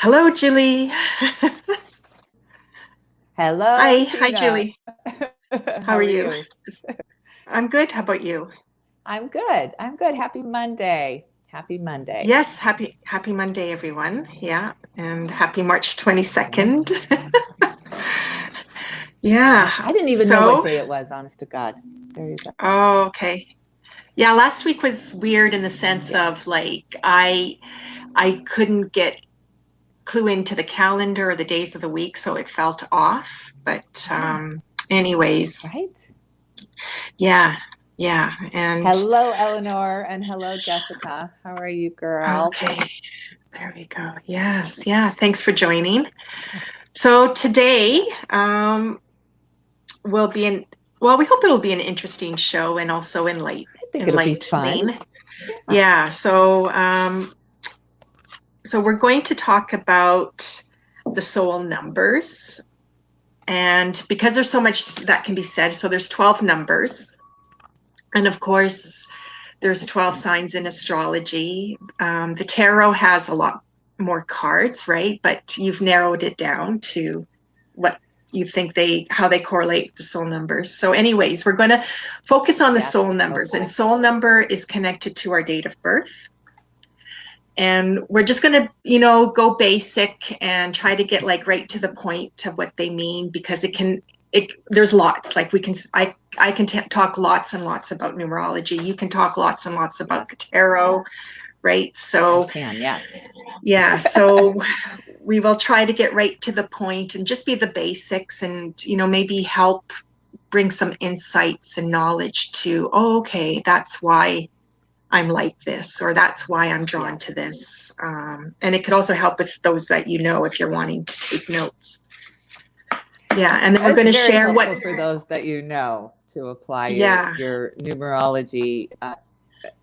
Hello, Julie. Hello, Hi, Tina. Julie. How How are are you? you? I'm good. How about you? I'm good. I'm good. Happy Monday. Happy Monday. Yes, happy Monday, everyone. Yeah, and happy March Yeah. 22nd. Yeah. I didn't even know what So, day it was, honest to God. There you go. oh, okay. Yeah, last week was weird in the sense Yeah. of like I couldn't get clue into the calendar or the days of the week, so it felt off. But Yeah. anyways, Right? yeah, yeah, and Hello, Eleanor, and hello, Jessica. How are you, girls? okay. There we go. Yes. Yeah. Thanks for joining. So today Yes. will be well, we hope it'll be an interesting show and also I think it'll be fun. enlightening. Yeah. Yeah. So we're going to talk about the soul numbers. And because there's so much that can be said, so there's 12 numbers. And of course, there's 12 signs in astrology. The tarot has a lot more cards, right? But you've narrowed it down to what you think how they correlate the soul numbers. So, anyways, we're going to focus on the soul Yes, numbers, and hopefully. soul number is connected to our date of birth. And we're just going to, go basic and try to get like right to the point of what they mean because there's lots. Like I can talk lots and lots about numerology. You can talk lots and lots about the Yes, tarot, right? I So, can. Yes. yeah, so we will try to get right to the point and just be the basics and, maybe help bring some insights and knowledge to, oh, okay, that's why I'm like this, or that's why I'm drawn to Yes. this. And it could also help with those that you know if you're wanting to take notes. Yeah, and then we're It's going to very share what, helpful for those that you know to apply yeah, your numerology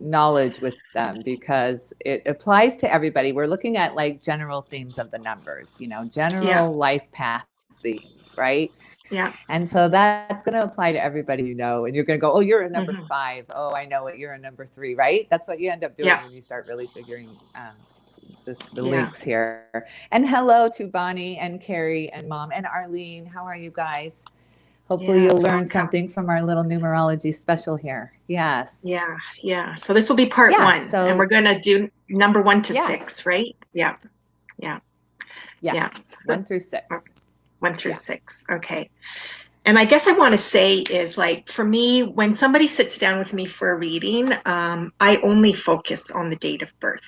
knowledge with them because it applies to everybody. We're looking at like general themes of the numbers, yeah, general life path themes, right? yeah. And so that's going to apply to everybody and you're going to go, oh, you're a number Hmm. 5. Oh, I know it. You're a number 3, right? That's what you end up doing Yeah, when you start really figuring the yeah, links here. And hello to Bonnie and Carrie and Mom and Arlene. How are you guys? Hopefully, you'll yes, learn welcome. something from our little numerology special here. Yes. Yeah, yeah. So this will be part Yes. one, and we're So, going to do number 1 to 6, yes. right? Yeah, yeah, yeah. Yes. So 1 through 6. 1 through Yeah. 6. Okay. And I guess I want to say is like for me, when somebody sits down with me for a reading, I only focus on the date of birth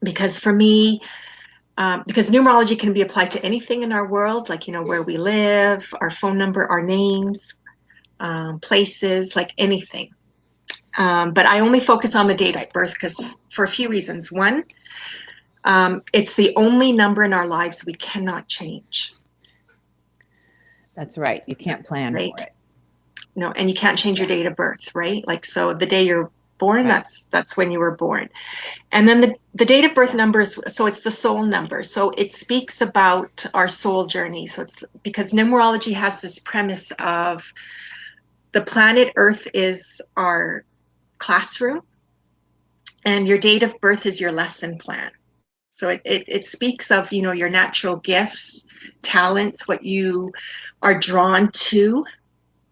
because for me, because numerology can be applied to anything in our world, like where we live, our phone number, our names, places, like anything. But I only focus on the date of Right. birth because for a few reasons. One, it's the only number in our lives we cannot change, That's right. You can't plan right? for it. No, and you can't change your Yeah. date of birth, right? Like so the day you're born, Right. that's when you were born. And then the date of birth Yeah. numbers, so it's the soul number. So it speaks about our soul journey. So it's because numerology has this premise of the planet Earth is our classroom and your date of birth is your lesson plan. So it speaks of, your natural gifts, talents, what you are drawn to,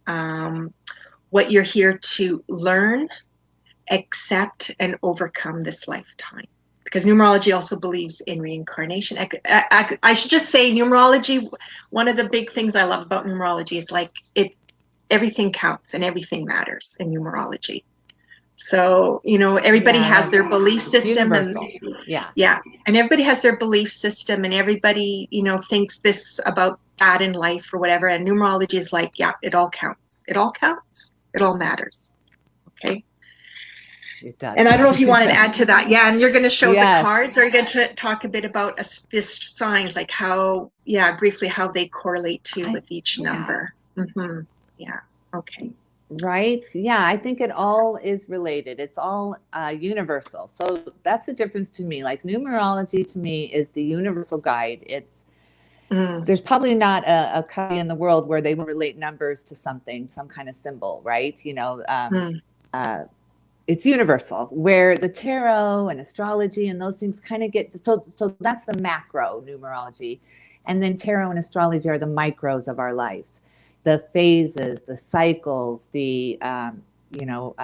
um, what you're here to learn, accept, and overcome this lifetime. Because numerology also believes in reincarnation. I should just say, numerology, one of the big things I love about numerology is like everything counts and everything matters in numerology. So, everybody Yeah. has their Like belief it's system and universal. Yeah. yeah, and everybody has their belief system and everybody, thinks this about that in life or whatever. And numerology is like, yeah, it all counts. It all counts. It all matters. Okay. It And does. I don't know if you wanted to add to Yes. that. Yeah, and you're going to show the Yes. cards. Or are you going to talk a bit about this signs, like how, yeah, briefly how they correlate to with each Yeah. number? Mm-hmm. Yeah. Okay. Right. Yeah. I think it all is related. It's all universal. So that's the difference to me. Like numerology to me is the universal guide. Mm, There's probably not a country in the world where they will relate numbers to something, some kind of symbol, right? mm, Uh, it's universal, where the tarot and astrology and those things kind of get, so that's the macro numerology. And then tarot and astrology are the micros of our lives, the phases, the cycles, you know,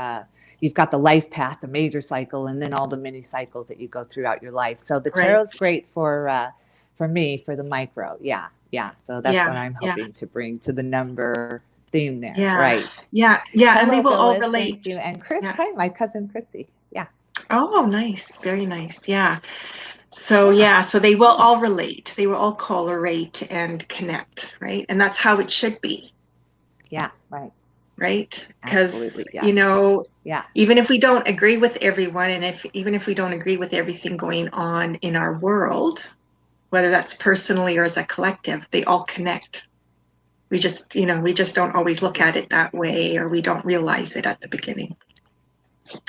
you've got the life path, the major cycle, and then all the mini cycles that you go throughout your life. So the Right. tarot's great for me, for the micro. Yeah. Yeah. So that's Yeah. what I'm Yeah. hoping to bring to the number theme there. Yeah. Right. Yeah. Yeah. And they Hello, will all Phyllis. Thank relate. you. And Chris, Yeah. hi, my cousin Chrissy. Yeah. Oh, nice. Very nice. Yeah. So Yeah. yeah, so they will all relate. They will all correlate and connect, right? And that's how it should be, Yeah. Right. right? Because, Absolutely. Yes. Yeah. even if we don't agree with everyone, and if even if we don't agree with everything going on in our world, whether that's personally or as a collective, they all connect. We just don't always look at it that way, or we don't realize it at the beginning.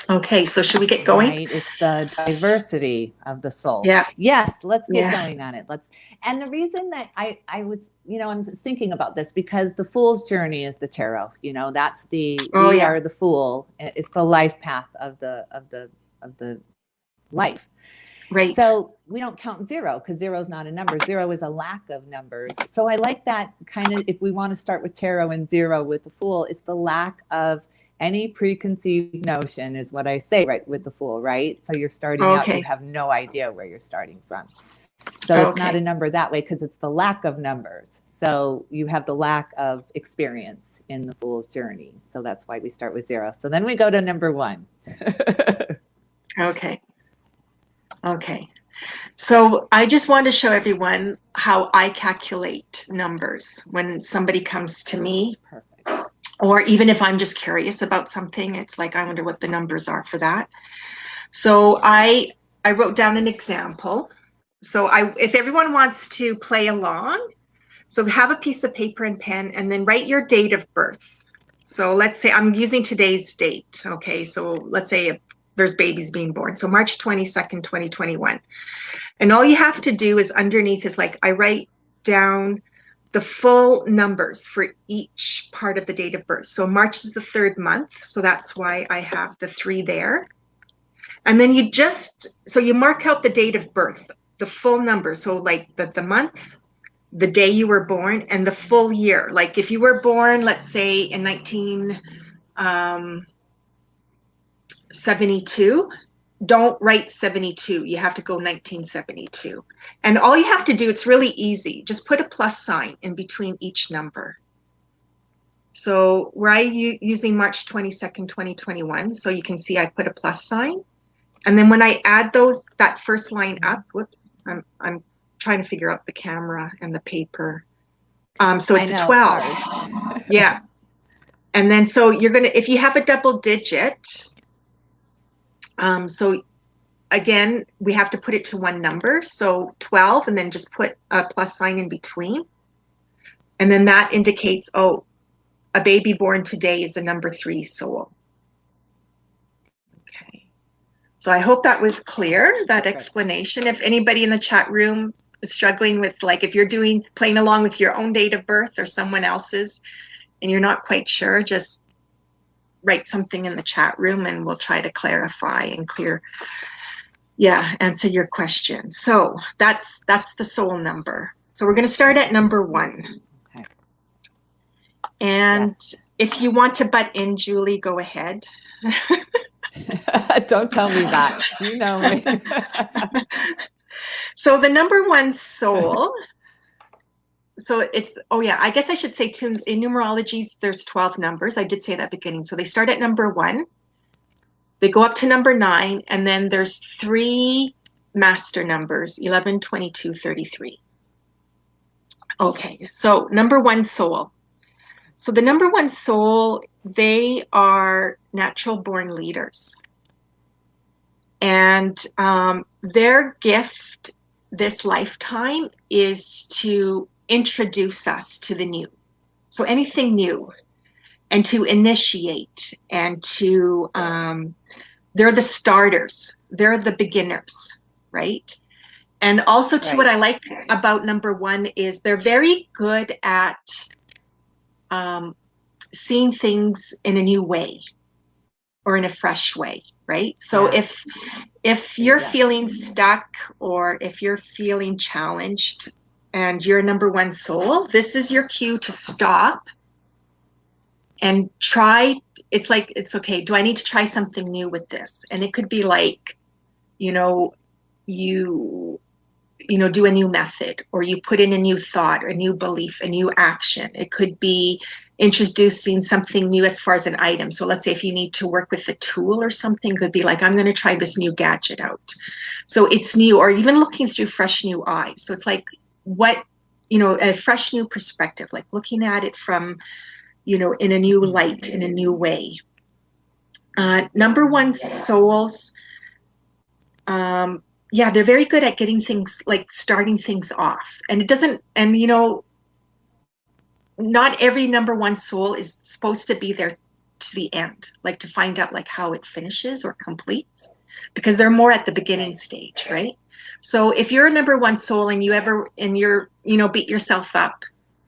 Okay, so should we get going? Right. It's the diversity of the soul. Yeah, Yes, let's get yeah. going on it. And the reason that I was, I'm just thinking about this because the fool's journey is the tarot. That's Oh, we yeah. are the fool. It's the life path of the life. Right. So we don't count zero because zero is not a number. Zero is a lack of numbers. So I like that kind of, if we want to start with tarot and zero with the fool, it's the lack of any preconceived notion is what I say, right, with the fool, right? So you're starting out, you Okay. have no idea where you're starting from. So it's not Okay. a number that way because it's the lack of numbers. So you have the lack of experience in the fool's journey. So that's why we start with zero. So then we go to number one. Okay. Okay. So I just want to show everyone how I calculate numbers when somebody comes to me, Perfect. or even if I'm just curious about something, it's like I wonder what the numbers are for that. So I wrote down an example. So if everyone wants to play along, so have a piece of paper and pen and then write your date of birth. So let's say I'm using today's date. Okay, so let's say there's babies being born. So March 22nd, 2021. And all you have to do is underneath is like I write down the full numbers for each part of the date of birth. So March is the third month. So that's why I have the 3 there. And then you mark out the date of birth, the full number. So like the month, the day you were born, and the full year. Like if you were born, let's say in 1972, don't write 72. You have to go 1972. And all you have to do, it's really easy. Just put a plus sign in between each number. So where I using March 22nd, 2021, so you can see I put a plus sign. And then when I add that first line up, whoops, I'm trying to figure out the camera and the paper. So I it's a know, it's 12. hard. Yeah. And then so if you have a double digit, so again, we have to put it to one number. So 12, and then just put a plus sign in between. And then that indicates, oh, a baby born today is a number 3 soul. Okay. So I hope that was clear, that explanation. If anybody in the chat room is struggling with, like, if you're playing along with your own date of birth or someone else's, and you're not quite sure, just write something in the chat room and we'll try to clarify and answer your question. So that's the soul number. So we're going to start at number 1. Okay. And Yes. if you want to butt in, Julie, go ahead. Don't tell me that. You know me. So the number 1 soul. So I guess I should say too, in numerology, there's 12 numbers. I did say that beginning. So they start at number 1, they go up to number 9, and then there's 3 master numbers, 11, 22, 33. Okay, so number 1 soul. So the number 1 soul, they are natural born leaders. And their gift this lifetime is to introduce us to the new. So anything new, and to initiate, and they're the starters, they're the beginners, right? And also too, what I like about number 1 is they're very good at seeing things in a new way. or in a fresh way, right? So Yeah. if you're Yes. feeling stuck or if you're feeling challenged and you're number one soul, this is your cue to stop and try. It's like, it's okay, do I need to try something new with this? And it could be like, you know, you do a new method, or you put in a new thought, a new belief, a new action. It could be introducing something new as far as an item. So let's say if you need to work with a tool or something, could be like, I'm going to try this new gadget out. So it's new, or even looking through fresh new eyes. So it's like, what, a fresh new perspective, like looking at it from, in a new light, in a new way. Number one souls, yeah, they're very good at getting things, like starting things off. And it doesn't, and not every number one soul is supposed to be there to the end, like to find out like how it finishes or completes, because they're more at the beginning stage, right? So if you're a number one soul and you're, beat yourself up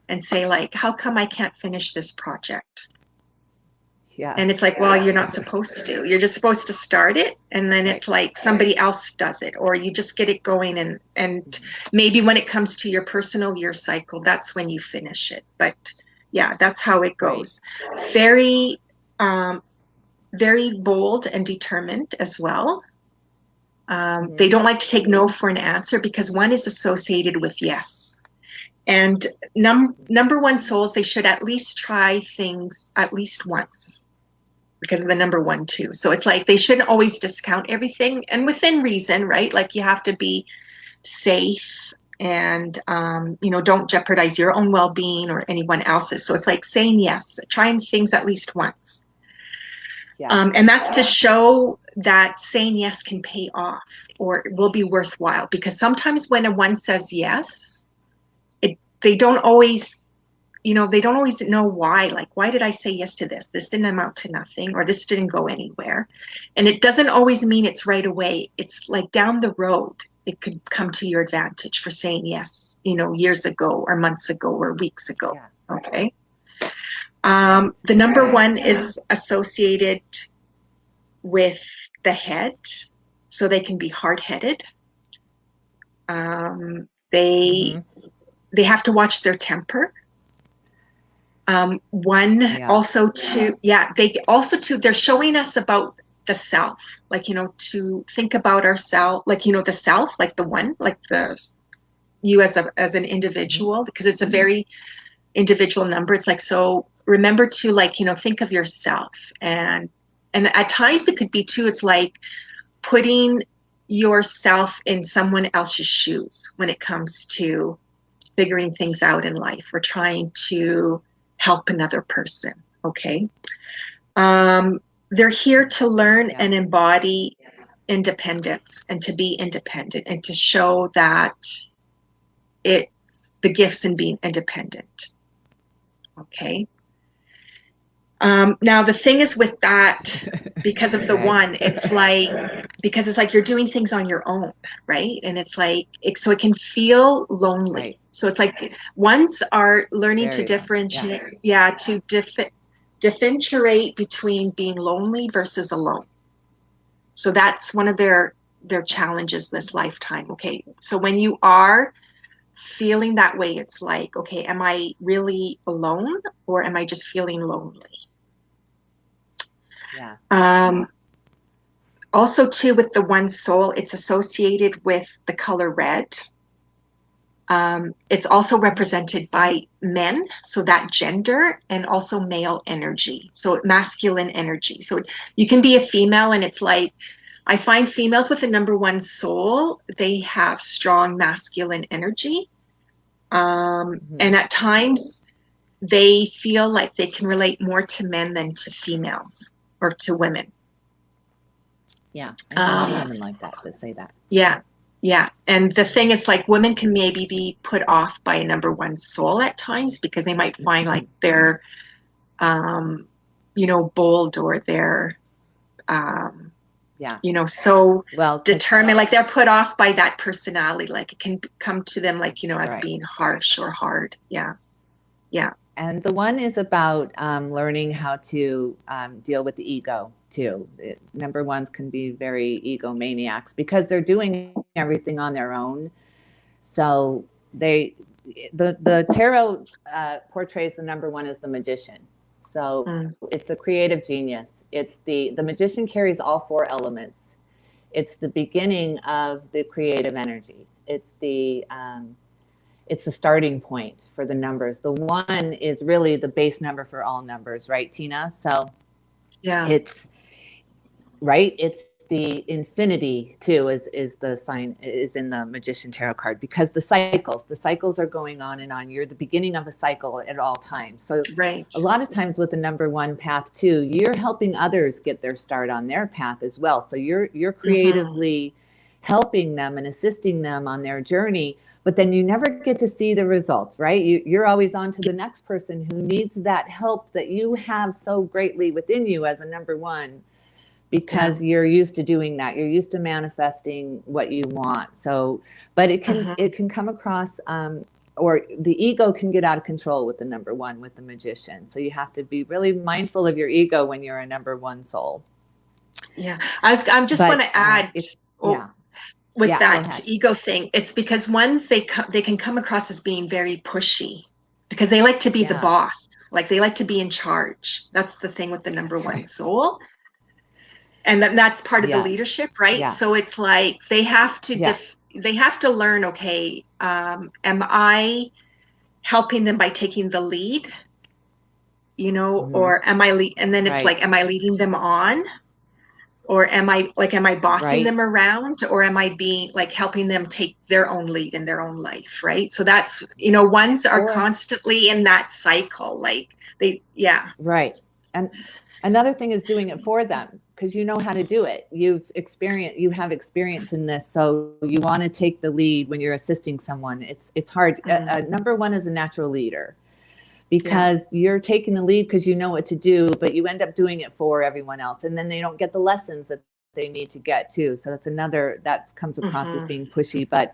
and say like, how come I can't finish this project? Yes. And it's like, well, you're not supposed to. You're just supposed to start it, and then it's like somebody else does it, or you just get it going, and maybe when it comes to your personal year cycle, that's when you finish it. But yeah, that's how it goes. Very, very bold and determined as well. They don't like to take no for an answer, because one is associated with yes. And number one souls, they should at least try things at least once, because of the number one too. So it's like they shouldn't always discount everything, and within reason, right? Like you have to be safe, and don't jeopardize your own well-being or anyone else's. So it's like saying yes, trying things at least once. And that's to show that saying yes can pay off, or it will be worthwhile. Because sometimes when a one says yes, they don't always they don't always know why. Like, why did I say yes to this? This didn't amount to nothing, or this didn't go anywhere. And it doesn't always mean it's right away. It's like down the road, it could come to your advantage for saying yes, years ago or months ago or weeks ago. Yeah. Okay. The number one is associated with the head, so they can be hard-headed. They have to watch their temper. Also to, they're showing us about the self, like, to think about ourselves, like, the self, like the one, like you as an individual, because it's a very individual number. It's like, so remember to, like, think of yourself. And at times it could be too, it's like putting yourself in someone else's shoes when it comes to figuring things out in life, or trying to help another person. Okay. They're here to learn and embody independence, and to be independent, and to show that it's the gifts in being independent. Okay. Now the thing is with that, because of the one, it's like you're doing things on your own, right? And it's like, so it can feel lonely. Right. So it's like ones are learning to differentiate, differentiate between being lonely versus alone. So that's one of their challenges this lifetime. Okay, so when you are feeling that way, it's like, okay, am I really alone, or am I just feeling lonely? Also too, with the one soul, it's associated with the color red. It's also represented by men, so that gender, and also male energy, so masculine energy. So you can be a female, and it's like, I find females with a number one soul, they have strong masculine energy. And at times they feel like they can relate more to men than to females or to women. Yeah, I know women like that say that. Yeah, yeah. And the thing is, like, women can maybe be put off by a number one soul at times, because they might find like they're, bold, or they're, so determined, like they're put off by that personality. Like it can come to them like, as being harsh or hard. Yeah. Yeah. And the one is about learning how to deal with the ego too. Number ones can be very egomaniacs because they're doing everything on their own. So they, the tarot portrays the number one as the magician. So Mm. it's the creative genius. It's the magician carries all four elements. It's the beginning of the creative energy. It's the starting point for the numbers. The one is really the base number for all numbers, right, Tina? So Yeah. it's right. It's the infinity too is the sign is in the magician tarot card because the cycles are going on and on. You're the beginning of a cycle at all times. So Right. a lot of times with the number one path too, you're helping others get their start on their path as well. So you're Mm-hmm. creatively helping them and assisting them on their journey, but then you never get to see the results, right? You're always on to the next person who needs that help that you have so greatly within you as a number one, Yeah. because you're used to doing that. You're used to manifesting what you want. So, but it can Mm-hmm. it can come across or the ego can get out of control with the number one, with the magician. So you have to be really mindful of your ego when you're a number one soul. Yeah. I'm just want But to add, it's oh, yeah, with yeah. Go that ahead. ego thing, it's because ones they can come across as being very pushy because they like to be the Yeah, boss, like they like to be in charge. That's the thing with the number that's one right. soul, and that's part of the Yes. leadership, right? Yeah. So it's like Yeah. they have to learn. Okay, am I helping them by taking the lead? Hmm. Or and then it's Right. like, am I leading them on? Or am I bossing Right. them around, or am I being like helping them take their own lead in their own life, right? So that's, ones are Or constantly in that cycle, like yeah. right. And another thing is doing it for them because you know how to do it. You have experience in this, so you want to take the lead when you're assisting someone. It's hard. Mhm. Number one is a natural leader Yeah. because you're taking the lead because you know what to do, but you end up doing it for everyone else, and then they don't get the lessons that they need to get too. So that's another that comes across as Hmm. being pushy, but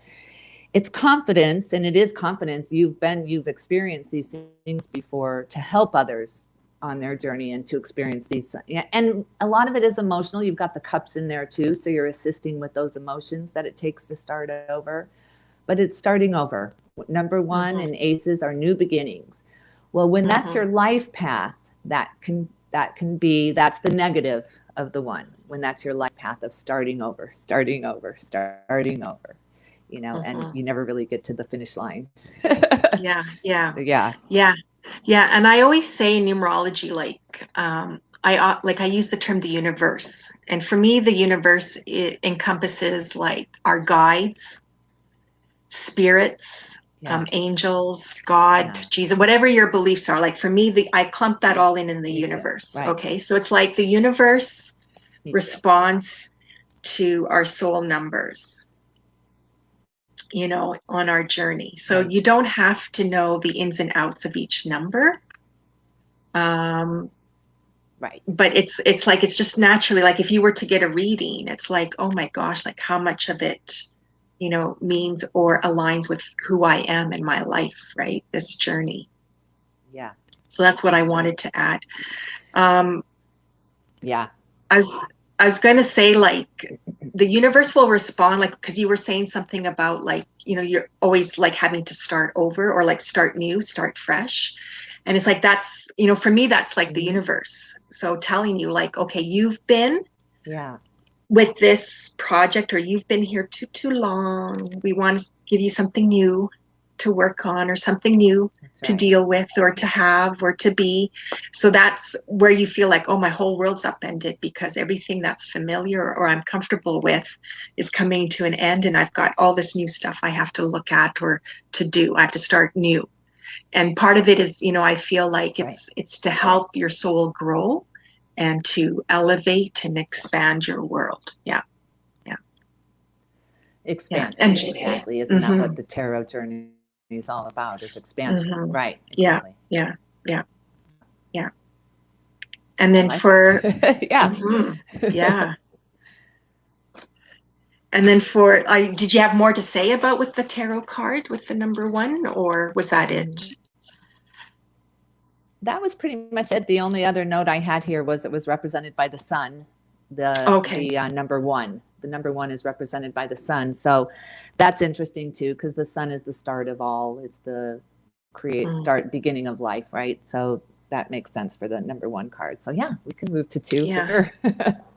it's confidence, and it is confidence. You've experienced these things before to help others on their journey and to experience these. Yeah, and a lot of it is emotional. You've got the cups in there too, so you're assisting with those emotions that it takes to start over, but it's starting over. Number one Hmm. and aces are new beginnings. Well, when that's Hmm. your life path, that's the negative of the one. When that's your life path of starting over, and Hmm. you never really get to the finish line. Yeah. Yeah. So yeah, Yeah. Yeah. And I always say in numerology, like, I use the term the universe, and for me the universe, it encompasses like our guides, spirits, yeah, angels, God, yeah. Jesus, whatever your beliefs are. Like for me, I clump that all in the Me too. universe. Right. Okay, so it's like the universe Me too. responds to our soul numbers, on our journey. So Right. you don't have to know the ins and outs of each number. Um, Right. but it's like it's just naturally, like if you were to get a reading, it's like, oh my gosh, like how much of it means or aligns with who I am in my life, right? This journey. Yeah. So that's what I That's right. wanted to add. um Yeah. i was I was going to say, like, the universe will respond, like, because you were saying something about, like, you're always like having to start over, or like start new, start fresh. And it's like, that's, for me, that's like the Hmm. universe, so telling you, like, okay, you've been Yeah. with this project, or you've been here too long. We want to give you something new to work on, or something new That's to right. deal with, or to have, or to be. So that's where you feel like, oh, my whole world's upended, because everything that's familiar or I'm comfortable with is coming to an end, and I've got all this new stuff I have to look at or to do. I have to start new. And part of it is, I feel like That's right. it's to help your soul grow and to elevate and expand your world. Yeah. Yeah. Yeah. And Expansion. Exactly. Isn't that mm-hmm, what the tarot journey is all about? Is expansion. mm-hmm. Right. Yeah. Exactly. Yeah. Yeah. Yeah. And I then like it. for Yeah. mhm, yeah. And then for did you have more to say about with the tarot card with the number one, or was that it? that was pretty much it. The only other note I had here was it was represented by the sun. Okay. The number one. The number one is represented by the sun. So that's interesting too, because the sun is the start of all. It's the create Mm, start beginning of life, right? So that makes sense for the number one card. So yeah, we can move to two for yeah. sure.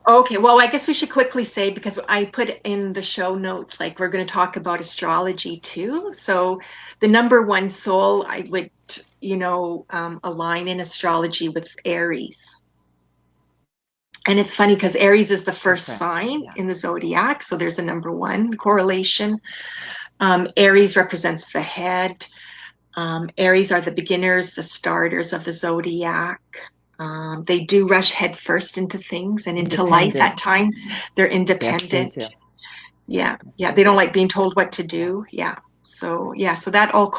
Okay, well, I guess we should quickly say, because I put in the show notes, like we're going to talk about astrology too. So the number one soul, I would, align in astrology with Aries. And it's funny because Aries is the first Perfect. sign Yeah. in the zodiac. So there's a number one correlation. Aries represents the head. Aries are the beginners, the starters of the zodiac. They do rush headfirst into things and into life at Independent. times. They're Yes, they independent. do. Yeah, Yes, yeah. they They don't do. like being told what to Yeah. do. Yeah. So yeah, so that all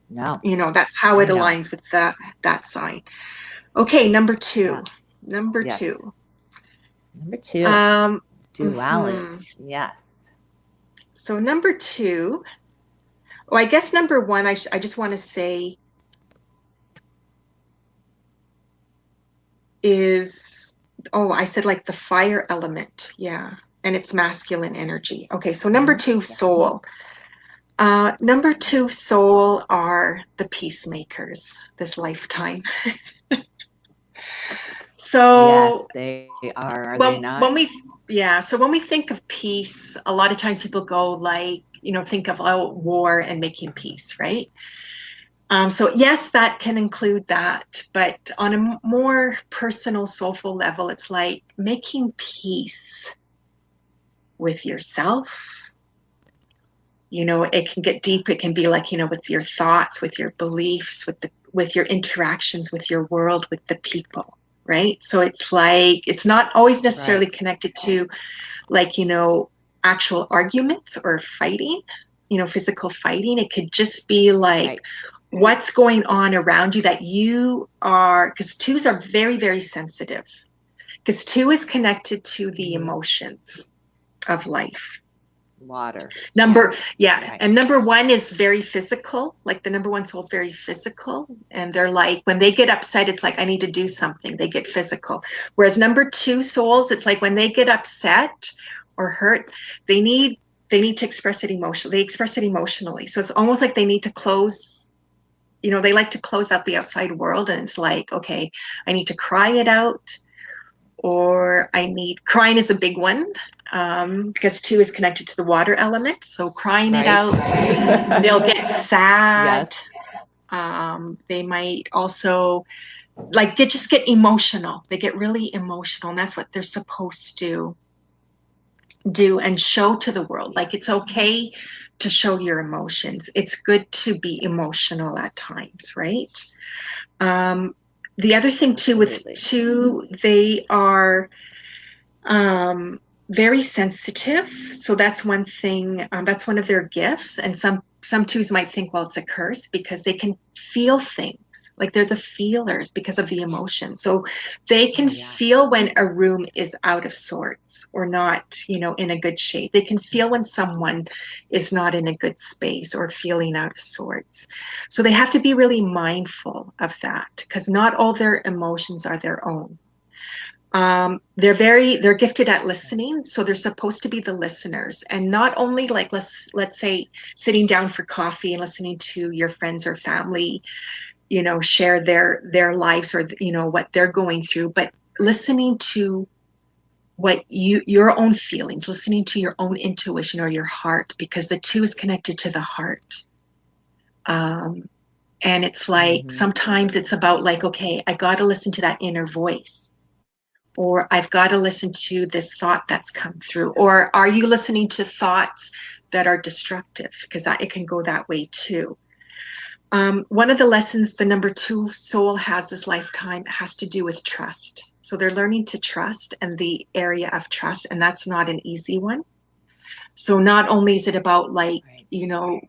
No, that's how I it know. aligns with that sign. Okay, number Yeah. two. Number Yes. two. Number two, Um, duality. mhm. Yes. So number two, well, I guess number one, I just want to say is, oh, I said like the fire element. Yeah. And it's masculine energy. Okay, so number Mm-hmm. two, Yeah. soul. Number two, soul are the peacemakers this lifetime. Yes, So they are. Are they when not? when we yeah, so when we think of peace, a lot of times people go like, think of war and making peace, right? So yes, that can include that, but on a more personal, soulful level, it's like making peace with yourself. It can get Yeah. deep. It can be like, with your thoughts, with your beliefs, with your interactions with your world, with the people, right? So it's like it's not always necessarily Right. connected to like, actual arguments or fighting, physical fighting. It could just be like Right. what's going on around you that you are, because twos are very, very sensitive, because two is connected to the Mm-hmm. emotions of life. Water. Yeah. Yeah. Right. And number one is very physical. Like the number one soul is very physical. And they're like, when they get upset, it's like, I need to do something. They get physical. Whereas number two souls, it's like when they get upset or hurt, they need to express it emotionally. They express it emotionally. So it's almost like they need to close, they like to close out the outside world. And it's like, okay, I need to cry it out, or crying is a big one, because two is connected to the water element. So crying it Right. out, they'll get sad. Yes. They might also just get emotional. They get really emotional, and that's what they're supposed to do and show to the world. Yeah. Like it's okay to show your emotions. It's good to be emotional at times, right? Um, the other thing too with Absolutely. two, they are um, very sensitive. So that's one thing. That's one of their gifts. And some twos might think, well, it's a curse because they can feel things. Like they're the feelers because of the emotion. So they can Oh yeah. feel when a room is out of sorts or not, in a good shape. They can feel when someone is not in a good space or feeling out of sorts. So they have to be really mindful of that, because not all their emotions are their own. They're gifted at listening, so they're supposed to be the listeners, and not only like let's say sitting down for coffee and listening to your friends or family, share their lives, or what they're going through, but listening to what your own feelings, listening to your own intuition or your heart, because the two is connected to the heart. Um, and it's like Mm-hmm. sometimes it's about like, okay, I got to listen to that inner voice, or I've got to listen to this thought that's come through. Or are you listening to thoughts that are destructive? Because it can go that way too. One of the lessons the number two soul has this lifetime has to do with trust. So they're learning to trust, and the area of trust, and that's not an easy one. So not only is it about like, Right.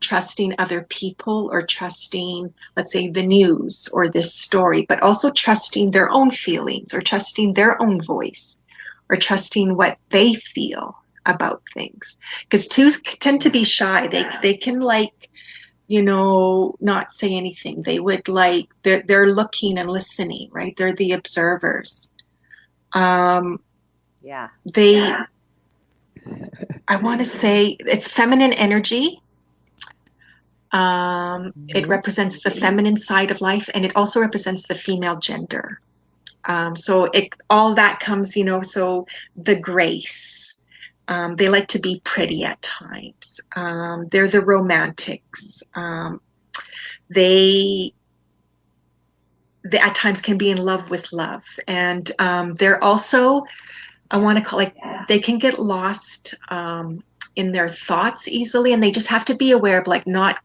trusting other people or trusting, let's say, the news or this story, but also trusting their own feelings or trusting their own voice or trusting what they feel about things. Because twos tend to Yeah. be shy. They can like not say anything. They would like they're looking and listening, right? They're the observers. Um, Yeah. they I want to say it's feminine energy. It Mm-hmm. represents the feminine side of life, and it also represents the female gender. So it all that comes, so the grace. They like to be pretty at times. They're the romantics. They they at times can be in love with love, and they're also, I want to call, like, they can get lost in their thoughts easily, and they just have to be aware of, like, not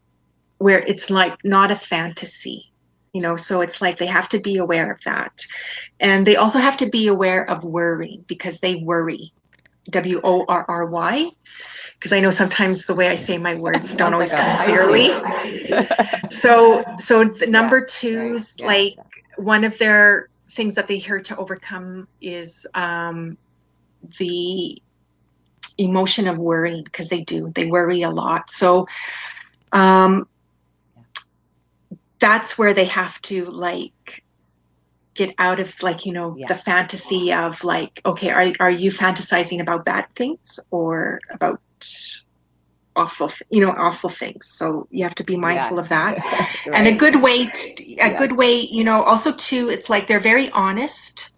where it's like not a fantasy. So it's like they have to be aware of that. And they also have to be aware of worrying, because they worry. Worry, because I know sometimes the way I say my words don't Sounds always like a come Pisces. clearly. So the Yeah. number Right. twos, Yeah. like, one of their things that they hear to overcome is the emotion of worrying, because they worry a lot. So um, Yeah. that's where they have to, like, get out of, like, the Yeah. fantasy of, like, okay, are you fantasizing about bad things or about awful things? So you have to be mindful Yes. of that. And a Right. good way Yes. also too, it's like they're very honest.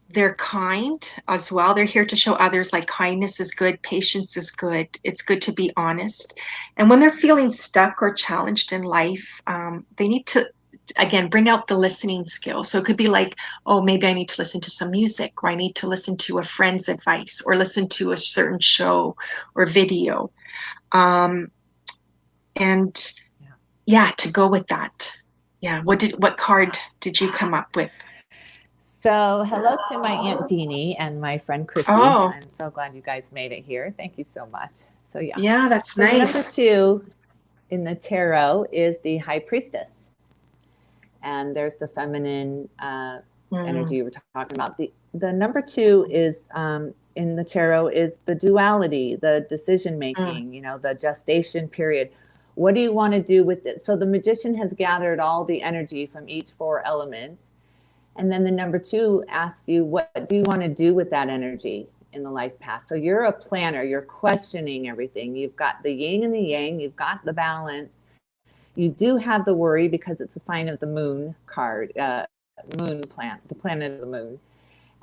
They're kind as well. They're here to show others, like, kindness is good, patience is good. It's good to be honest. And when they're feeling stuck or challenged in life, they need to, again, bring out the listening skill. So it could be like, oh, maybe I need to listen to some music, or I need to listen to a friend's advice, or listen to a certain show or video. Um, and Yeah. yeah, to go with that. Yeah. What card did you come up with? So, hello to my Aunt Deanie and my friend Chrissy. Oh, I'm so glad you guys made it here. Thank you so much. So, yeah. yeah, that's So, the number nice. two in the tarot is the High Priestess. And there's the feminine Mm, energy we're talking about. The number two is in the tarot is the duality, the decision mm, making, the gestation period. What do you want to do with it? So the magician has gathered all the energy from each four elements. And then the number two asks you, what do you want to do with that energy in the life path? So you're a planner, you're questioning everything. You've got the yin and the yang, you've got the balance. You do have the worry because it's a sign of the moon card, moon plant, the planet of the moon.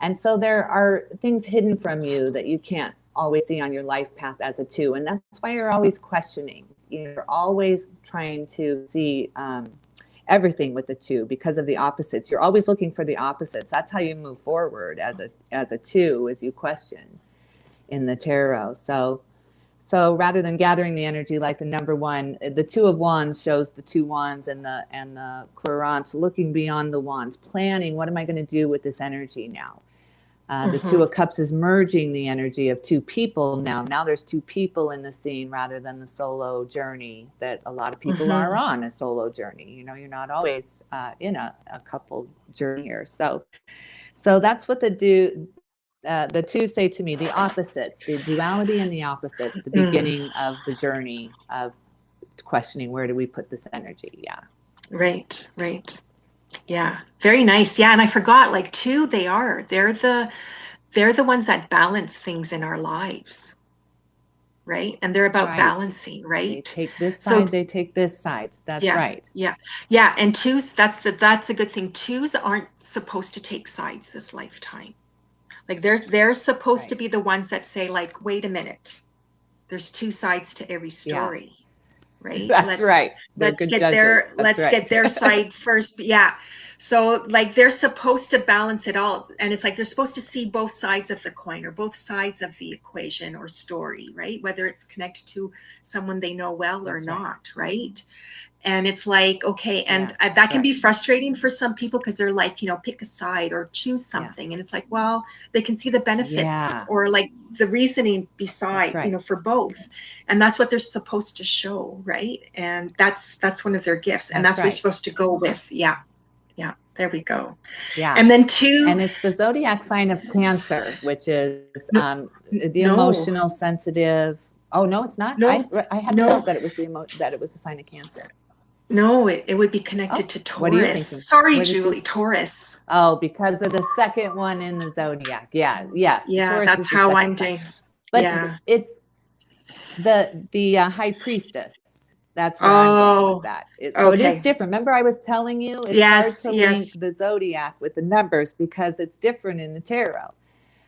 And so there are things hidden from you that you can't always see on your life path as a two. And that's why you're always questioning. You're always trying to see everything with the two because of the opposites. You're always looking for the opposites. That's how you move forward as a two, as you question in the tarot. So rather than gathering the energy like the number one, the two of wands shows the two wands and the courant looking beyond the wands, planning what am I going to do with this energy now. The two mhm, of cups is merging the energy of two people now. Now there's two people in the scene rather than the solo journey that a lot of people are mhm, on, a solo journey. You're not always in a couple journey here. So that's what the two say to me, the opposites, the duality and the opposites, the mm, beginning of the journey of questioning where do we put this energy. Yeah. right, right. Yeah, very nice. Yeah, and I forgot, like, two, they're the ones that balance things in our lives, right? And they're about Right. balancing, They right? take this So side, they take this side. That's yeah, right. yeah, yeah. And twos, that's a good thing. Twos aren't supposed to take sides this lifetime. Like, they're supposed to Right. be the ones that say, like, wait a minute, there's two sides to every Yeah. story, right? That's let's right. They're let's good get judges. their That's let's get right. their side first. Yeah. So, like, they're supposed to balance it all, and it's like they're supposed to see both sides of the coin, or both sides of the equation or story, right? Whether it's connected to someone they know well or That's right. not, right? And it's like, okay, and Yeah, that that's can be right. frustrating for some people, because they're like, pick a side or choose Yeah. something, and it's like, well, they can see the benefits, Yeah. or, like, the reasoning That's beside, right. for both. And that's what they're supposed to show, right? And that's one of their gifts, and That's that's what you're right. supposed to go with. Yeah, yeah, there we go. Yeah. And then two. And it's the zodiac sign of Cancer, which is No, the no. emotional, sensitive. Oh no, it's not. No, I had the note no, that it was that it was a sign of Cancer. no, it would be connected Oh, to what are you Taurus. thinking? Sorry, What did you? Julie, Taurus. Oh, because of the second one in the zodiac. Yeah, yes, Yeah, Taurus that's is the how second I'm sign, doing. but Yeah. it's the high priestess. That's where I'm going with Oh, that. So it is okay. different. Remember, I was telling you it's hard Yes, to link yes. the zodiac with the numbers because it's different in the tarot.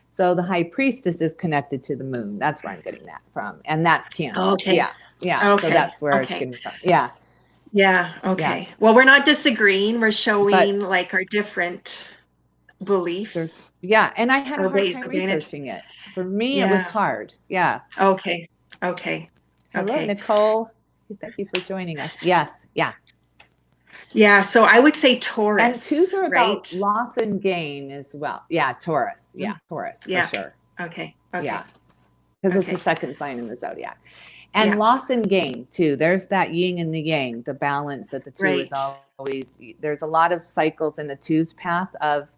So the high priestess is connected to the moon. That's where I'm getting that from, and that's Cancer. Okay. Yeah, yeah. So Okay. that's where it's Okay. getting from. Yeah, Yeah, yeah. okay. Well, we're not disagreeing. We're But showing like our different beliefs yeah, and I had a or hard ways time of doing it. researching it. For me, it was Yeah. hard. Yeah. Okay. Okay. Hello, Okay. Nicole. Thank you for joining us. Yes, yeah. Yeah, so I would say And Taurus, twos are about right? loss and gain as well. Yeah, Taurus. Yeah, Mm, Taurus for yeah. sure. Okay. Yeah, Okay. because it's the Okay. second sign in the zodiac. And Yeah. loss and gain too. There's that yin and the yang, the balance that the two is Right. always. There's a lot of cycles in the two's path of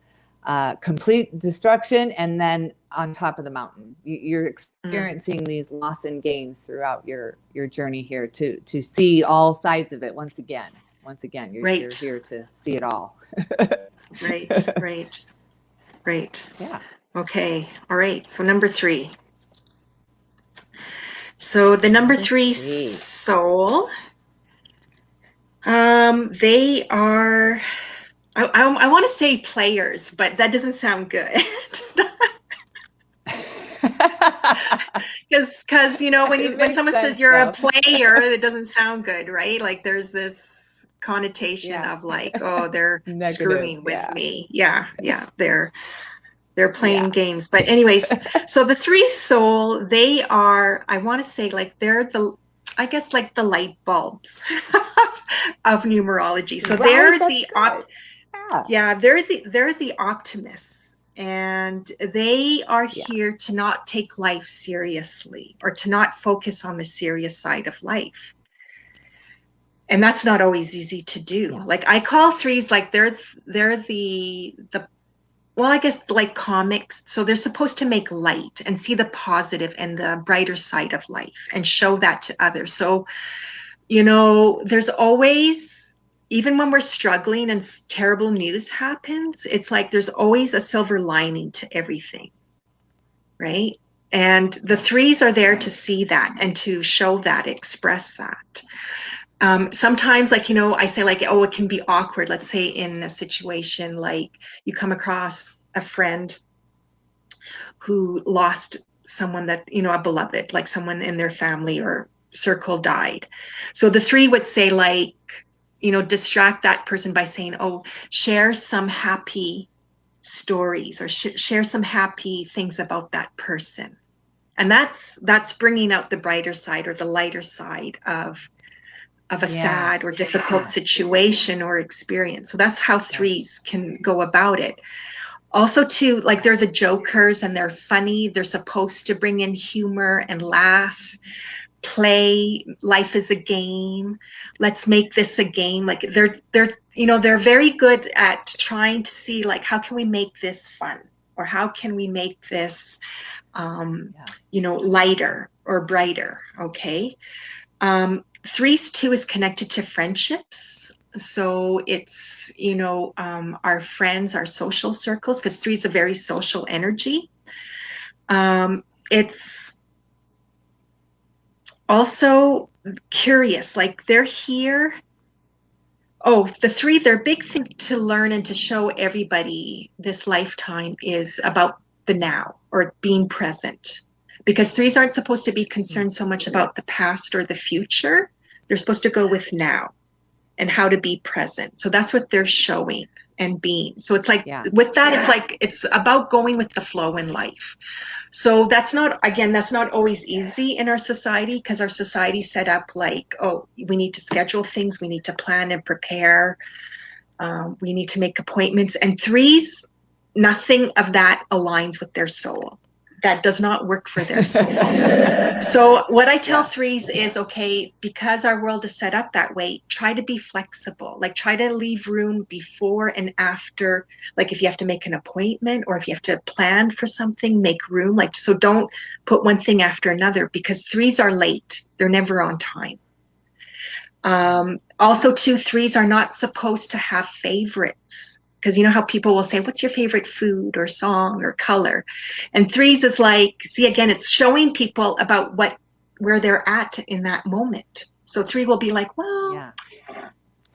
complete destruction, and then on top of the mountain, you're Mm, experiencing these loss and gains throughout your journey here to see all sides of it once again. Once again, you're right. here to see it all. Right. Right. Right. Yeah. Okay. All right. So number three. So the number Number three three. soul, they are I want to say players, but that doesn't sound good. Because It when makes someone says sense you're a though. player, it doesn't sound good, right? Like there's this connotation Yeah. of like, oh, they're Negative. screwing with Yeah. me. Yeah, yeah, they're playing Yeah. games. But anyways, so the three soul, they are, I want to say like they're the, I guess like the light bulbs of numerology. So Right. they're That's the good. Yeah. yeah, they're the optimists, and they are Yeah. here to not take life seriously or to not focus on the serious side of life. And that's not always easy to do. Yeah. Like I call threes like they're the well, I guess like comics. So they're supposed to make light and see the positive and the brighter side of life and show that to others. So there's always, even when we're struggling and terrible news happens, it's like there's always a silver lining to everything, right? And the threes are there to Right. see that and to show that, express that. Sometimes, like, I say, like, oh, it can be awkward. Let's say in a situation like you come across a friend who lost someone that, a beloved, like someone in their family or circle died. So the three would say, like, distract that person by saying, oh, share some happy stories or share some happy things about that person. And that's bringing out the brighter side or the lighter side of a Yeah. sad or difficult Yeah. situation or experience. So that's how Right. threes can go about it. Also, too, like they're the jokers and they're funny. They're supposed to bring in humor and laugh, play. Life is a game. Let's make this a game. Like they're very good at trying to see like how can we make this fun or how can we make this Yeah. lighter or brighter. Okay. Threes too is connected to friendships. So it's, our friends, our social circles, because three is a very social energy. It's also curious, like they're here. Oh, the three, their big thing to learn and to show everybody this lifetime is about the now or being present. Because threes aren't supposed to be Hmm. concerned so much about the past or the future. They're supposed to go with now and how to be present. So that's what they're showing and being. So it's like Yeah. with that, it's like it's about going with the flow in life. So that's not always easy in our society because our society set up like, oh, we need to schedule things, we need to plan and prepare, we need to make appointments. And threes, nothing of that aligns with their soul. that does not work for their soul. So what I tell Yeah. threes is, okay, because our world is set up that way, try to be flexible. Like try to leave room before and after. Like if you have to make an appointment or if you have to plan for something, make room. Like, so don't put one thing after another, because threes are late. They're never on time. Also, too, threes are not supposed to have favorites, because you know how people will say, what's your favorite food or song or color? And threes is like, see, again, it's showing people about where they're at in that moment. So three will be like, well, Yeah.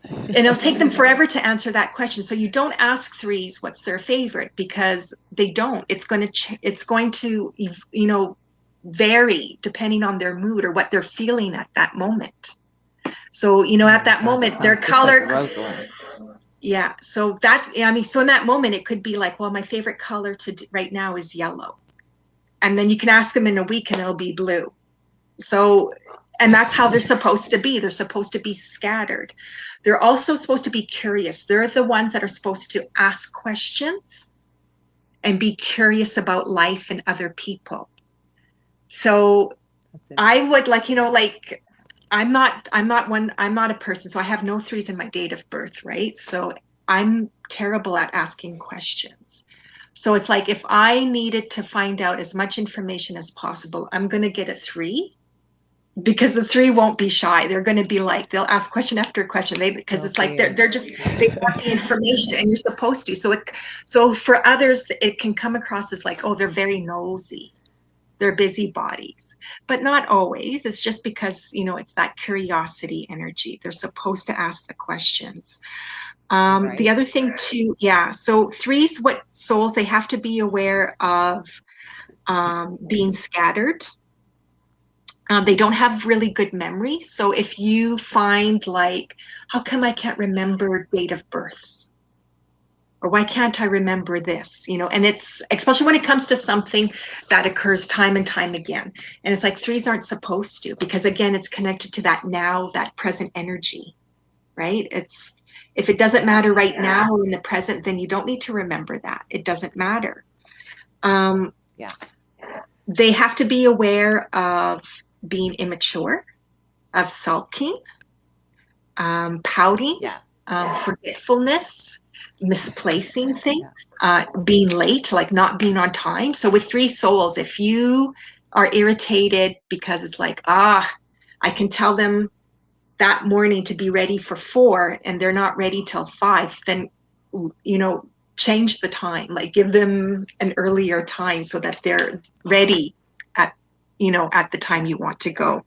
and it'll take them forever to answer that question. So you don't ask threes what's their favorite, because they don't. It's going to vary depending on their mood or what they're feeling at that moment. So, Oh at my that God, that moment, their sounds just like color, Rosalind. yeah. So that, I mean, so in that moment, it could be like, well, my favorite color right now is yellow. And then you can ask them in a week and it'll be blue. So, and that's how they're supposed to be. They're supposed to be scattered. They're also supposed to be curious. They're the ones that are supposed to ask questions and be curious about life and other people. So I would like, I'm not a person, so I have no threes in my date of birth, right? So I'm terrible at asking questions. So it's like if I needed to find out as much information as possible, I'm going to get a three, because the three won't be shy. They're going to be like, they'll ask question after question. Because it's like they want the information, and you're supposed to. So for others, it can come across as like, oh, they're very nosy, they're busybodies, but not always. It's just because, it's that curiosity energy. They're supposed to ask the questions. The Right. other thing too, yeah. So threes, what souls, they have to be aware of being scattered. They don't have really good memory. So if you find like, how come I can't remember date of births? Or why can't I remember this? And it's especially when it comes to something that occurs time and time again. And it's like threes aren't supposed to, because again, it's connected to that now, that present energy, right? It's if it doesn't matter right now or in the present, then you don't need to remember that. It doesn't matter. Um, Yeah. they have to be aware of being immature, of sulking, pouting, Yeah. forgetfulness, misplacing things, Yeah. being late, like not being on time. So with three souls, if you are irritated because it's like, I can tell them that morning to be ready for 4 and they're not ready till 5, then, change the time, like give them an earlier time so that they're ready at, at the time you want to go.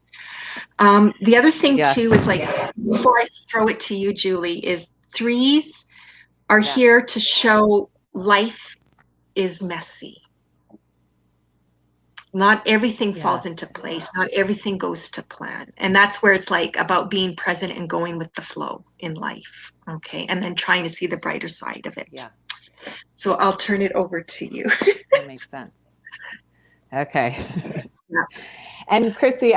The other thing Yes. too is like, before I throw it to you, Julie, is threes are Yeah. here to show life is messy. Not everything falls into Yes. place. Not everything goes to plan. And that's where it's like about being present and going with the flow in life. Okay. And then trying to see the brighter side of it. Yeah. So I'll turn it over to you. That makes sense. Okay. Yeah. And Chrissy,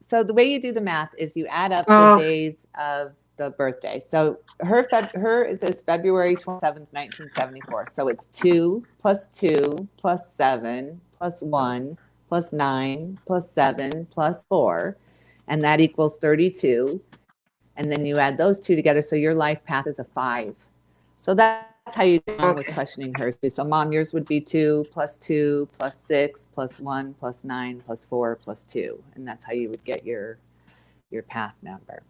so the way you do the math is you add up the Oh, days of the birthday. So her is February 27th, 1974. So it's 2 plus 2 plus 7 plus 1 plus 9 plus 7 plus 4, and that equals 32. And then you add those two together. So your life path is a 5. So that's how Mom was okay. questioning hers. So Mom, yours would be 2 plus 6 plus 1 plus 9 plus 4 plus 2. And that's how you would get your path number.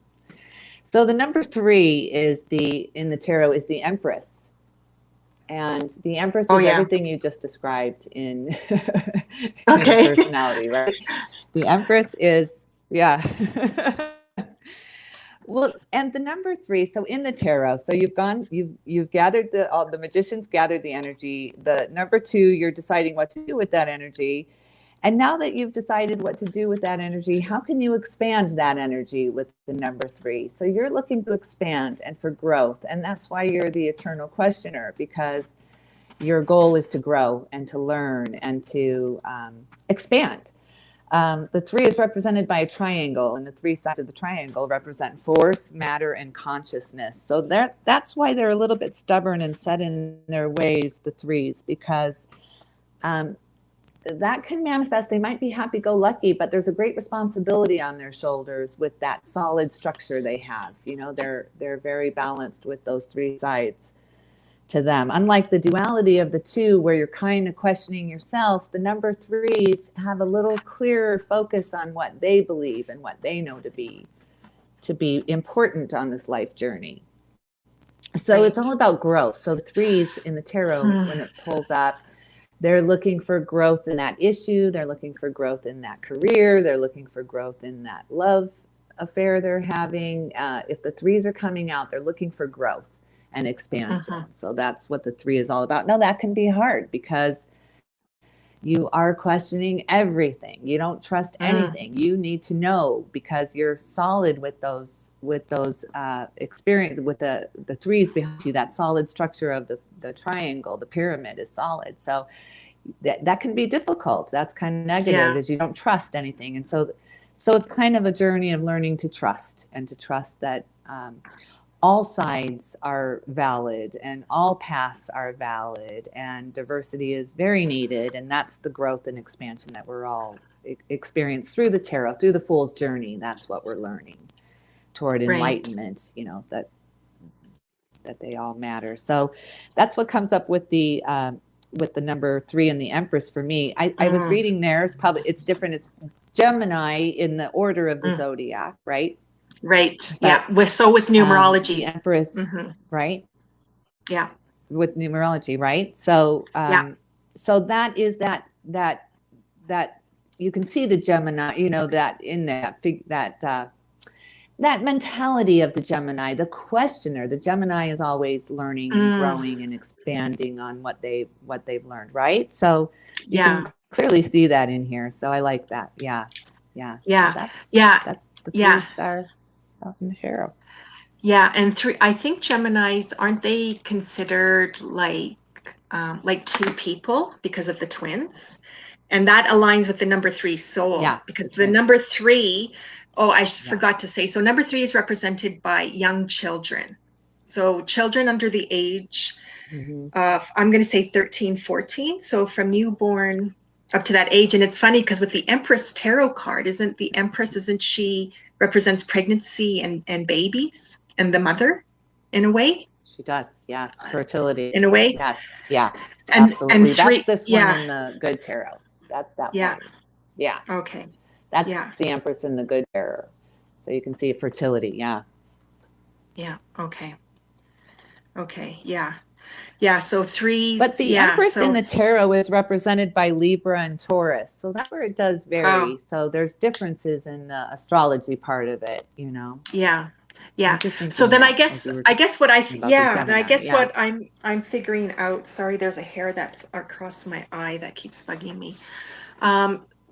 So the number 3 is in the tarot is the Empress. And the Empress Oh, is yeah. everything you just described in in a Okay. personality, right? The Empress is, yeah. Well, and the number 3, so in the tarot, so you've gathered all the magicians gathered the energy. The number 2, you're deciding what to do with that energy. And now that you've decided what to do with that energy, how can you expand that energy with the number 3? So you're looking to expand and for growth. And that's why you're the eternal questioner, because your goal is to grow and to learn and to expand. The 3 is represented by a triangle, and the 3 sides of the triangle represent force, matter, and consciousness. So that's why they're a little bit stubborn and set in their ways, the 3s, because that can manifest. They might be happy-go-lucky, but there's a great responsibility on their shoulders with that solid structure they have. You know, they're very balanced with those three sides to them. Unlike the duality of the two, where you're kind of questioning yourself, the number threes have a little clearer focus on what they believe and what they know to be important on this life journey. So it's all about growth. So the threes in the tarot, when it pulls up, they're looking for growth in that issue. They're looking for growth in that career. They're looking for growth in that love affair they're having. If the threes are coming out, they're looking for growth and expansion. So that's what the three is all about. Now that can be hard because you are questioning everything. You don't trust anything. You need to know because you're solid with those experience with the threes behind you. That solid structure of the triangle, the pyramid is solid. So that can be difficult. That's kind of negative, is you don't trust anything. And so it's kind of a journey of learning to trust and to trust that all sides are valid and all paths are valid, and diversity is very needed. And that's the growth and expansion that we're all experience through the tarot, through the Fool's journey. That's what we're learning toward enlightenment, you know, that they all matter. So that's what comes up with the number three and the Empress for me. I was reading there. It's different. It's Gemini in the order of the zodiac, right? Right. But, with numerology. The Empress, right? Yeah. With numerology, right? So so that is that you can see the Gemini, you know, that in that mentality of the Gemini, the questioner. The Gemini is always learning and growing and expanding on what they've learned, right? So you can clearly see that in here. So I like that. Yeah. So that's the threes are in the tarot. Yeah, and I think Geminis, aren't they considered like two people because of the twins? And that aligns with the number three soul, because the number three, forgot to say, so number three is represented by young children. So children under the age of, I'm going to say 13, 14. So from newborn up to that age. And it's funny because with the Empress tarot card, isn't she represents pregnancy and babies and the mother in a way? She does, yes. Fertility. In a way? Yes, yeah. Absolutely. And that's this one in the good tarot. That's that one. Yeah. Okay. That's the Empress in the good tarot. So you can see fertility, yeah. Yeah, okay. Okay, yeah. Yeah, so threes. But the Empress in the tarot is represented by Libra and Taurus. So that's where it does vary. So there's differences in the astrology part of it, you know. Yeah. Yeah. So then I guess what I'm figuring out, sorry, there's a hair that's across my eye that keeps bugging me.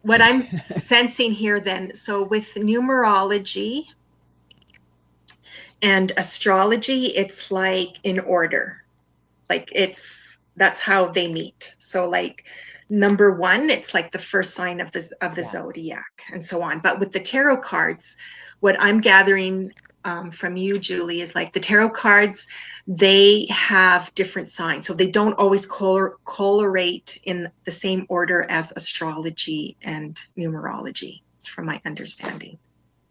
What I'm sensing here then, so with numerology and astrology, it's like in order. Like that's how they meet. So like number one, it's like the first sign of the zodiac and so on. But with the tarot cards, what I'm gathering from you, Julie, is like the tarot cards, they have different signs. So they don't always correlate in the same order as astrology and numerology. It's from my understanding.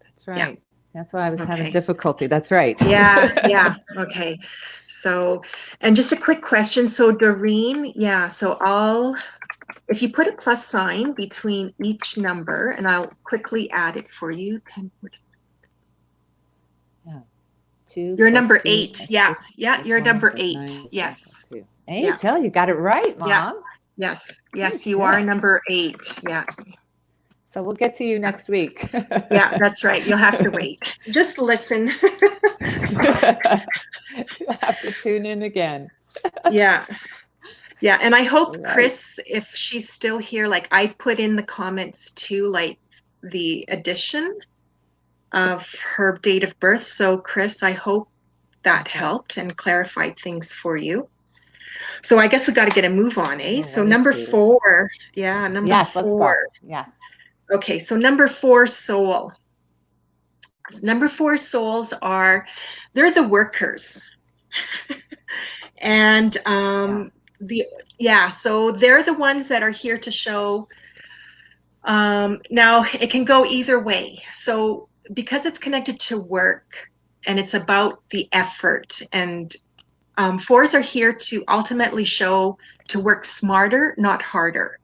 That's right. Yeah. That's why I was having difficulty. That's right. Yeah. Okay. So, and just a quick question. So Doreen, so if you put a plus sign between each number, and I'll quickly add it for you. 10, 14. Yeah. 2 you're number 2 8. Yeah. You're number 8. Yes. 8. Oh, you got it right, Mom. Yeah. Yes. You are number 8. Yeah. So we'll get to you next week. Yeah, that's right. You'll have to wait. Just listen. You'll have to tune in again. Yeah. And I hope Chris, if she's still here, like I put in the comments too, like the addition of her date of birth. So Chris, I hope that helped and clarified things for you. So I guess we got to get a move on, eh? So number 4. Yeah, number 4. Let's go. Yes. Okay, so number 4, soul. Number 4 souls they're the workers. And the yeah, so they're the ones that are here to show. Now it can go either way. So because it's connected to work and it's about the effort, and fours are here to ultimately show to work smarter, not harder.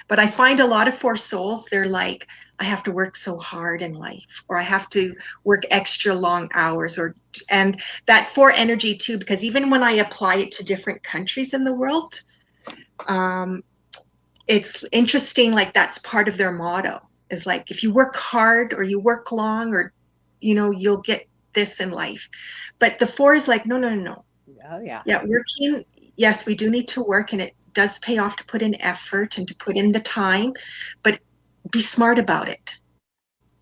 But I find a lot of four souls, they're like, I have to work so hard in life, or I have to work extra long hours, or and that four energy too, because even when I apply it to different countries in the world, um, it's interesting, like that's part of their motto is like if you work hard or you work long or you'll get this in life. But the four is like, no, no, no, no. Oh yeah. Yeah, working, yes, we do need to work and it does pay off to put in effort and to put in the time, but be smart about it,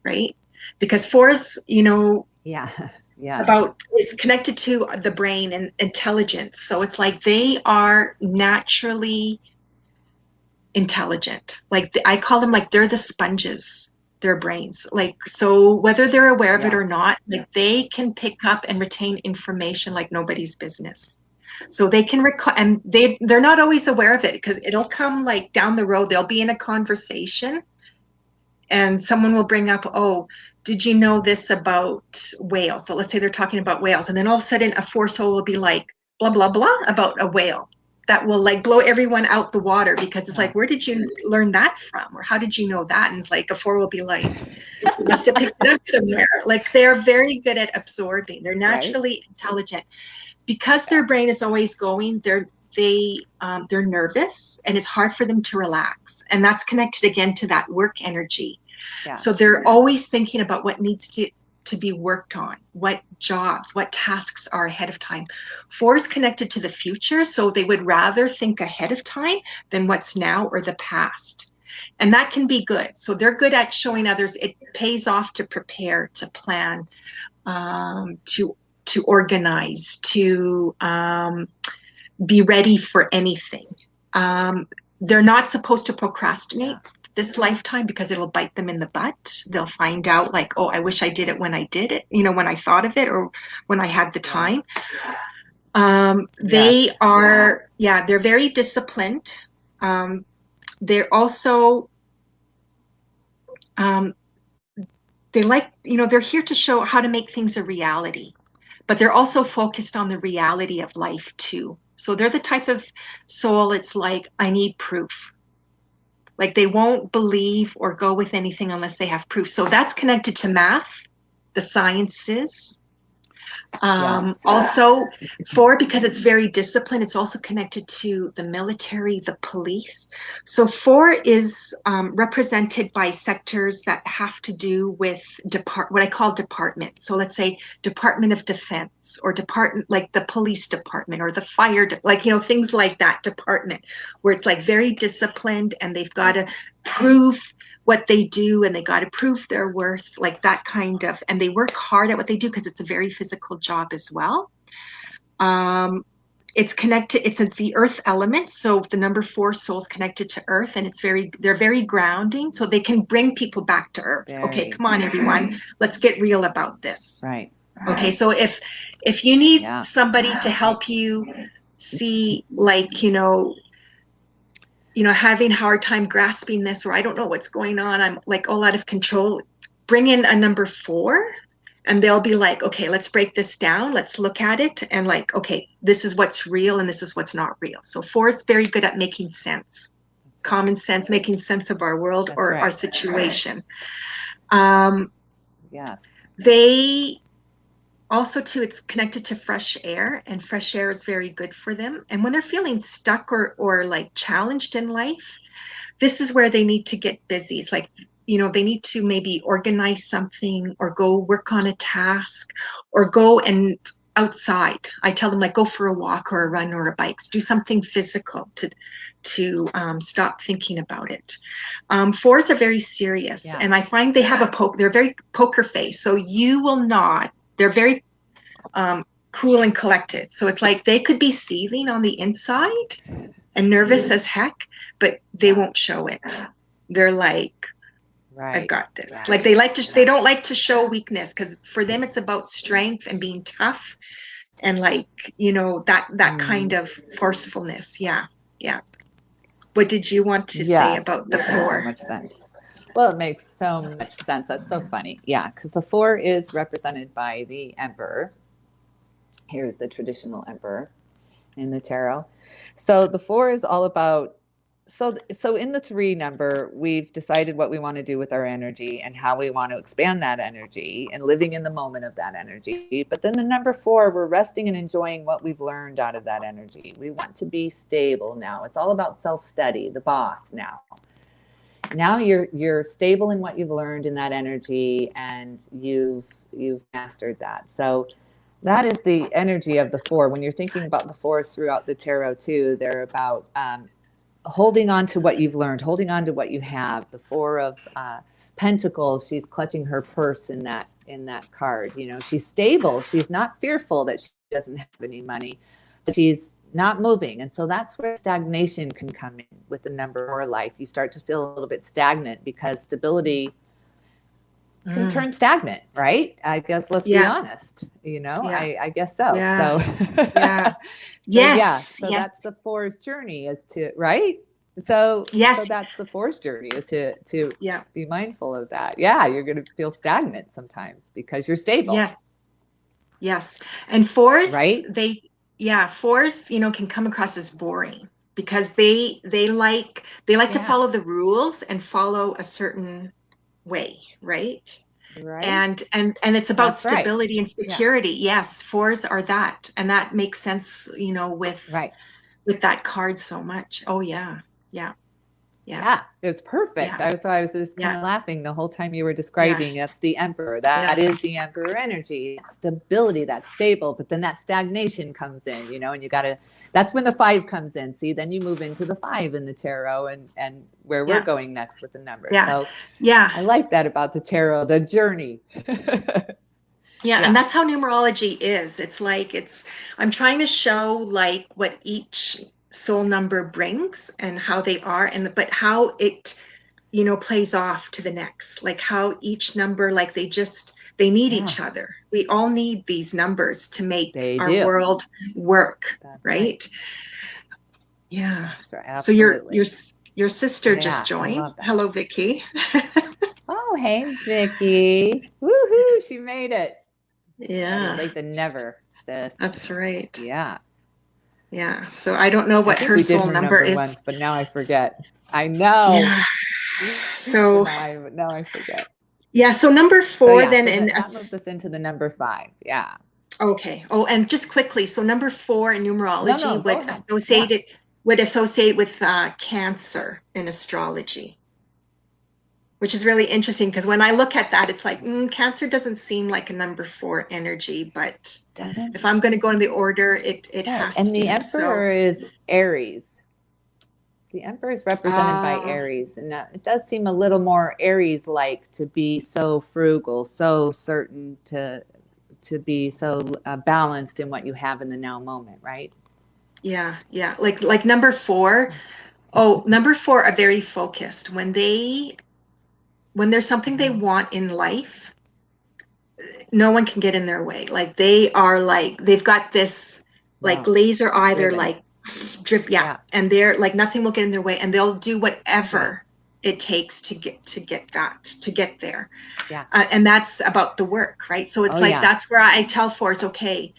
right? Because fours, Yeah. Yes. about it's connected to the brain and intelligence. So it's like they are naturally intelligent. Like I call them like they're the sponges, their brains. Like so whether they're aware of it Yeah. or not, like they can pick up and retain information like nobody's business. So they can record and they're not always aware of it because it'll come like down the road. They'll be in a conversation and someone will bring up, oh, did you know this about whales? So let's say they're talking about whales, and then all of a sudden a four soul will be like, blah, blah, blah about a whale. That will like blow everyone out the water because it's Yeah. like, where did you learn that from? Or how did you know that? And it's like a four will be like, you must have picked it up somewhere. Like they're very good at absorbing. They're Right. naturally intelligent. Because their brain is always going, they're nervous and it's hard for them to relax. And that's connected again to that work energy. Yeah. So they're always thinking about what needs to be worked on, what jobs, what tasks are ahead of time. Four is connected to the future, so they would rather think ahead of time than what's now or the past. And that can be good. So they're good at showing others it pays off to prepare, to plan, to organize, to be ready for anything. Um, they're not supposed to procrastinate Yeah. this lifetime because it'll bite them in the butt. They'll find out like, oh, I wish I did it when I did it, when I thought of it or when I had the Yeah. time. They Yes. are, yeah, they're very disciplined. Um, they're also, um, they like, they're here to show how to make things a reality, but they're also focused on the reality of life too. So they're the type of soul, it's like, I need proof. Like they won't believe or go with anything unless they have proof. So that's connected to math, the sciences. Yes. Also, four, because it's very disciplined, it's also connected to the military, the police. So, four is represented by sectors that have to do with what I call department. So, let's say Department of Defense or department like the police department or the fire, things like that department where it's like very disciplined and they've got to prove what they do and they got to prove their worth, like that kind of, and they work hard at what they do because it's a very physical job as well. um it's connected, it's the earth element, so the number four soul is connected to earth, and they're very grounding, so they can bring people back to earth. Okay, Very. come on everyone, let's get real about this. Right. Okay, so if you need Yeah. somebody to help you see, like, having a hard time grasping this, or I don't know what's going on, I'm like all out of control, bring in a number four and they'll be like, okay, let's break this down. Let's look at it. And like, okay, this is what's real and this is what's not real. So four is very good at making sense, That's right. common sense, making sense of our world That's or our right. situation. Um, Yes. they also too, it's connected to fresh air, and fresh air is very good for them. And when they're feeling stuck or like challenged in life, this is where they need to get busy. It's like, they need to maybe organize something or go work on a task or go and outside. I tell them like go for a walk or a run or a bike, do something physical to stop thinking about it. Fours are very serious, Yeah. and I find they have they're very poker face. So you will not. They're very cool and collected. So it's like they could be seething on the inside and nervous as heck, but they Yeah. won't show it. They're like, I've Right. got this. Yeah. Like they don't like to show weakness because for them it's about strength and being tough and like, that kind Mm. of forcefulness. Yeah. Yeah. What did you want to say Yes, about the that makes so 4? much sense. Well, it makes so much sense. That's so funny. Yeah, because the 4 is represented by the emperor. Here's the traditional emperor in the tarot. So the 4 is all about, so in the 3 number, we've decided what we want to do with our energy and how we want to expand that energy and living in the moment of that energy. But then the number 4, we're resting and enjoying what we've learned out of that energy. We want to be stable now. It's all about self-study, the boss now. Now you're stable in what you've learned in that energy, and you've mastered that. So that is the energy of the 4. When you're thinking about the 4s throughout the tarot too, they're about holding on to what you've learned, holding on to what you have. The 4 of Pentacles, she's clutching her purse in that card. You know, she's stable. She's not fearful that she doesn't have any money, but she's not moving. And so that's where stagnation can come in with the number 4 life. You start to feel a little bit stagnant because stability can turn stagnant, right? I guess let's be Yeah. honest. You know, Yeah. I guess so. Yeah. So Yeah. so yeah, Yes. so Yes. that's the 4's journey is to, right? So Yes. that's the 4's journey is to Yeah. be mindful of that. Yeah, you're going to feel stagnant sometimes because you're stable, Yes. Yes. And 4s, right? yeah, 4s, can come across as boring because they like to Yeah, follow the rules and follow a certain way, right? right. And it's about That's right. stability and Yeah, security. Yes, 4s are that. And that makes sense, right. with that card so much. Oh yeah. Yeah. Yeah. Yeah, it's perfect. Yeah. I was just kind Yeah. of laughing the whole time you were Yeah. describing. That's the emperor. That Yeah. is the emperor energy. Stability, that's stable, but then that stagnation comes in, and you got to. That's when the 5 comes in. See, then you move into the 5 in the tarot, and where we're Yeah. going next with the numbers. Yeah. So Yeah. I like that about the tarot, the journey. Yeah, and Yeah, that's how numerology is. I'm trying to show like what each soul number brings and how they are, but how it, plays off to the next. Like how each number, like they need yeah, each other. We all need these numbers to make they our do. world work, That's right. right? Yeah. That's right. So your Absolutely. your sister just Yeah, I joined. love that. Hello, Vicky. Oh, hey, Vicky. Woohoo, she made it. Better Yeah, late than never, sis. that's right. Yeah. Yeah. So I don't know I what think her we did soul her number number is. once, but now I forget. I know. Yeah. But So now I forget. yeah, so number So 4 yeah, then so in that moves us into the number 5. Yeah. okay. Oh, and just quickly, so number 4 in No, numerology go ahead. Yeah. would associate with Cancer in astrology, which is really interesting because when I look at that, it's like Cancer doesn't seem like a number 4 energy, but Doesn't. if I'm going to go in the order, it Right. has And the to. So emperor is Aries. The emperor is represented by uh, Aries, and it does seem a little more Aries like to be so frugal, so certain to be so balanced in what you have in the now moment, right? yeah, yeah, like number 4. Oh, number 4 are very focused when there's something they Mhm. want in life, no one can get in their way. Like they are like they've got this like No, laser eye. They're driven. like drip, yeah, Yeah, and they're like nothing will get in their way, and they'll do right. whatever it takes to get there. Yeah. And that's about the work, right? So Oh it's like yeah, that's where I tell force, okay,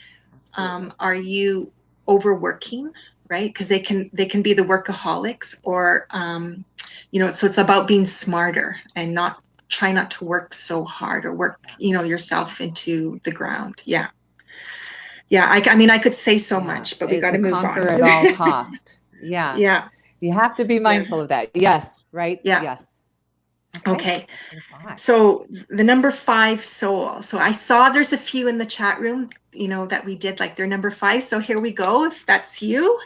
absolutely. are you overworking, right? Because they can be the workaholics, or so it's about being smarter and not try not to work so hard or work Yeah. yourself into the ground. Yeah. Yeah, I mean I could say so Yeah. much, but we got It's to a move on. conquer at all cost. Yeah. Yeah. You have to be Yeah. mindful of that. Yes, right? Yeah. Yes. Okay. Okay. Number 5. So the number 5 soul. So I saw there's a few in the chat room, that we did like their number 5. So here we go. If that's you,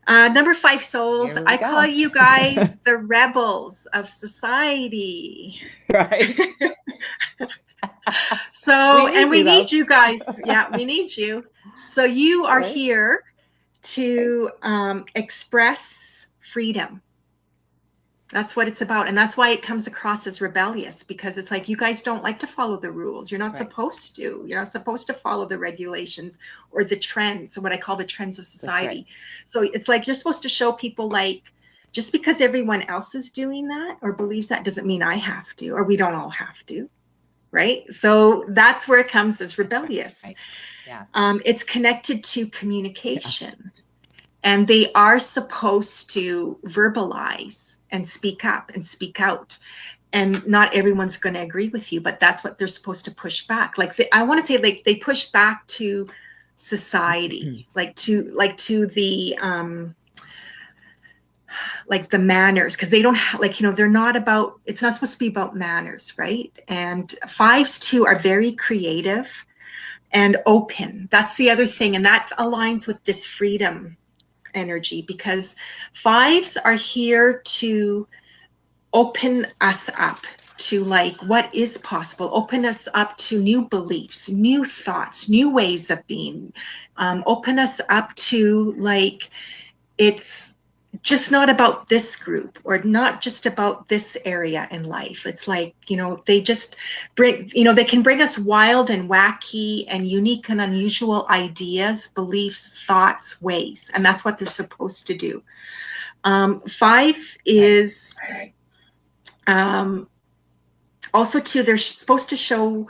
number 5 souls, Here we I call go. you guys the rebels of society. Right. So, We and need we you need though. you guys. Yeah, we need you. So you are Right? here Right. to express freedom. That's what it's about. And that's why it comes across as rebellious, because it's like, you guys don't like to follow the rules. You're not Right. supposed to. You're not supposed to follow the regulations or the trends, what I call the trends of That's right. society. So it's like, you're supposed to show people, like, just because everyone else is doing that or believes that doesn't mean I have to, or we don't all have to. Right. So that's where it comes as That's right. rebellious. Yes. It's connected to Yes. communication, and they are supposed to verbalize and speak up and speak out, and not everyone's going to agree with you, but that's what they're supposed to push back. Like I want to say, like, they push back to society, like to the manners, because they don't like, they're not about, it's not supposed to be about manners, right? And fives too are very creative and open. That's the other thing, and that aligns with this freedom energy, because fives are here to open us up to, like, what is possible, open us up to new beliefs, new thoughts, new ways of being, open us up to, like, it's just not about this group or not just about this area in life. It's like, they just bring, they can bring us wild and wacky and unique and unusual ideas, beliefs, thoughts, ways, and that's what they're supposed to do. Five Right. is um, also too, they're supposed to show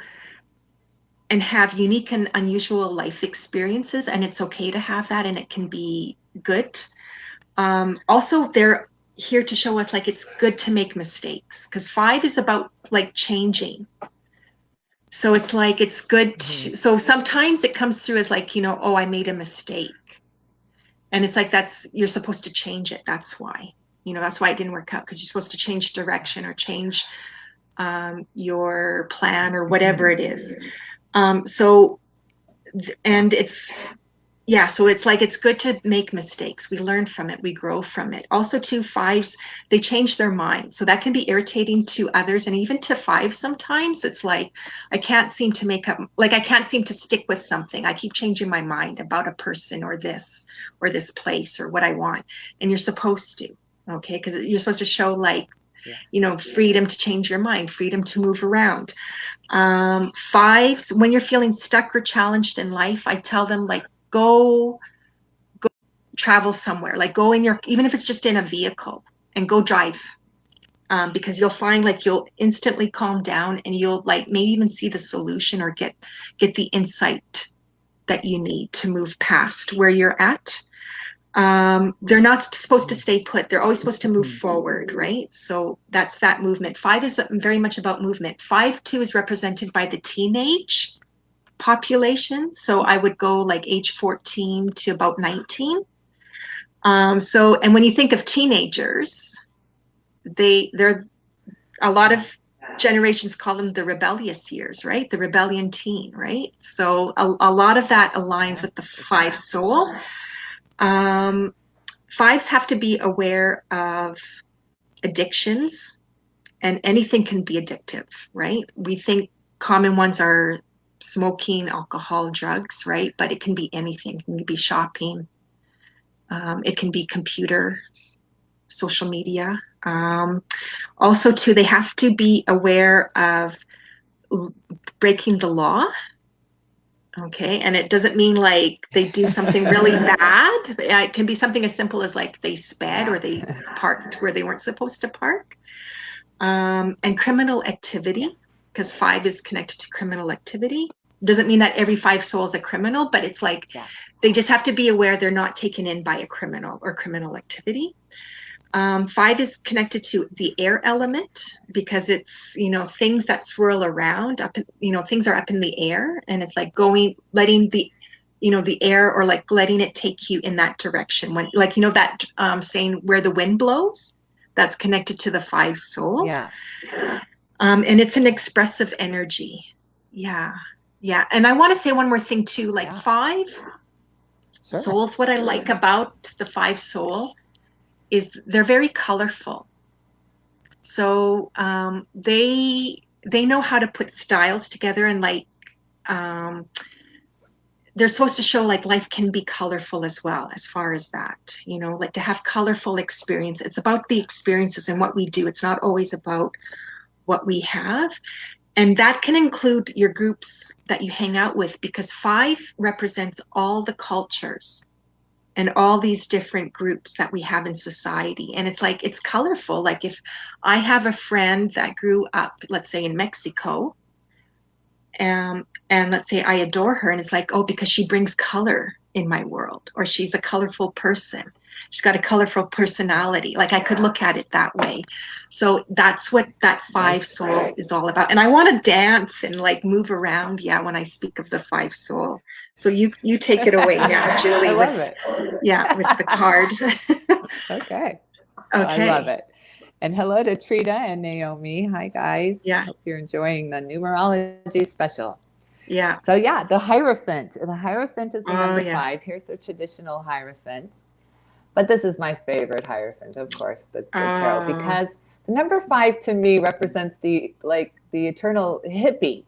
and have unique and unusual life experiences, and it's okay to have that, and it can be good. Also, they're here to show us, like, it's good to make mistakes, because five is about, like, changing. So it's like, it's good Mm-hmm. so sometimes it comes through as like, oh, I made a mistake. And it's like, you're supposed to change it. That's why, that's why it didn't work out, because you're supposed to change direction or change your plan or whatever it is. So, Yeah. and it's, yeah, so it's like, it's good to make mistakes. We learn from it, we grow from it. Also, too, fives, they change their mind, so that can be irritating to others, and even to fives sometimes. It's like, I can't seem to make up, like, I can't seem to stick with something. I keep changing my mind about a person or this place or what I want. And you're supposed to, okay, because you're supposed to show, like, Yeah. freedom to change your mind, freedom to move around. Fives, when you're feeling stuck or challenged in life, I tell them, like, go travel somewhere, like, go in your, even if it's just in a vehicle, and go drive, because you'll find, like, you'll instantly calm down, and you'll, like, maybe even see the solution or get the insight that you need to move past where you're at. They're not supposed to stay put, they're always supposed to move Mm-hmm. forward, right? So that's that movement. Five is very much about movement. Five too is represented by the teenage population, so I would go, like, age 14 to about 19. And when you think of teenagers, they're a lot Yeah. of generations call them the rebellious years, right? The rebellion teen, right? So a lot of that aligns Yeah. with the For sure. five soul. Um, Fives have to be aware of addictions, and anything can be addictive, right? We think common ones are smoking, alcohol, drugs, right? But it can be anything. It can be shopping. It can be computer, social media. Also, too, they have to be aware of breaking the law. Okay, and it doesn't mean, like, they do something really bad. It can be something as simple as, like, they sped Yeah. or they parked where they weren't supposed to park. And criminal Yeah. activity, because five is connected to criminal activity. Doesn't mean that every five soul is a criminal, but it's like, Yeah. they just have to be aware they're not taken in by a criminal or criminal activity. Five is connected to the air element, because it's, things that swirl around up, things are up in the air, and it's like letting the air, or like letting it take you in that direction. When, like, that saying, where the wind blows, that's connected to the five soul. Yeah. And it's an expressive energy. Yeah. Yeah. And I want to say one more thing too, like, Yeah. five Sure. souls, what I like about the five soul is they're very colorful. So they know how to put styles together, and, like, um, they're supposed to show like life can be colorful as well, as far as that, like to have colorful experience. It's about the experiences and what we do. It's not always about what we have. And that can include your groups that you hang out with, because five represents all the cultures and all these different groups that we have in society. And it's like, it's colorful. Like if I have a friend that grew up, let's say in Mexico, and let's say I adore her, and it's like, oh, because she brings color in my world, or she's a colorful person. She's got a colorful personality. Like I could look at it that way. So that's what that five soul is all about. And I want to dance and like move around, yeah, when I speak of the five soul. So you take it away now, Julie. I love it. Yeah, with the card. Okay. Okay. I love it. And hello to Trita and Naomi. Hi, guys. Yeah. Hope you're enjoying the numerology special. Yeah. So, yeah, the Hierophant. The Hierophant is the number yeah. 5. Here's the traditional Hierophant. But this is my favorite Hierophant, of course, the tarot, because the number 5 to me represents the eternal hippie,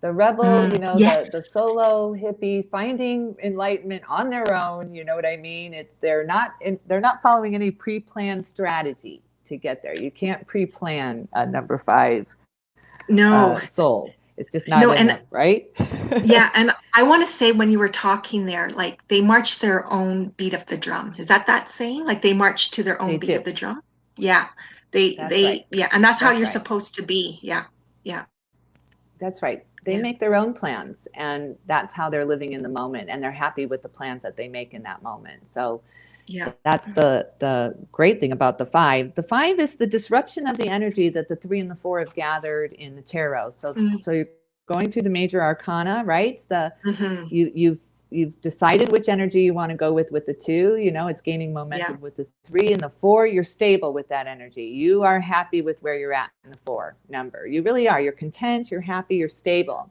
the rebel, yes. the solo hippie finding enlightenment on their own. You know what I mean? They're not following any pre-planned strategy to get there. You can't pre-plan a number 5 soul. It's just not in them, right? Yeah, and I want to say, when you were talking there, like they march their own beat of the drum. Is that saying? Like they march to their own beat of the drum? Yeah. Right. Yeah, and that's how you're supposed to be. Yeah. Yeah. That's right. They make their own plans, and that's how they're living in the moment, and they're happy with the plans that they make in that moment. So yeah, that's the great thing about the 5. The 5 is the disruption of the energy that the 3 and the 4 have gathered in the tarot. So you're going through the major arcana, right? You've decided which energy you want to go with the 2. It's gaining momentum with the 3, and the 4, you're stable with that energy. You are happy with where you're at in the 4 number. You really are. You're content, you're happy, you're stable.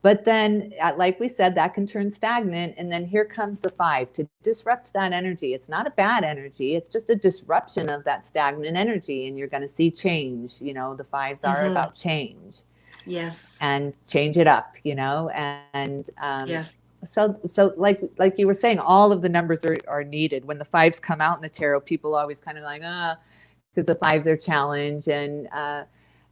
But then, like we said, that can turn stagnant. And then here comes the 5 to disrupt that energy. It's not a bad energy. It's just a disruption of that stagnant energy. And you're going to see change. The 5s are about change. Yes. And change it up, and yes. So like you were saying, all of the numbers are needed. When the 5s come out in the tarot, people always kind of like, because the 5s are challenge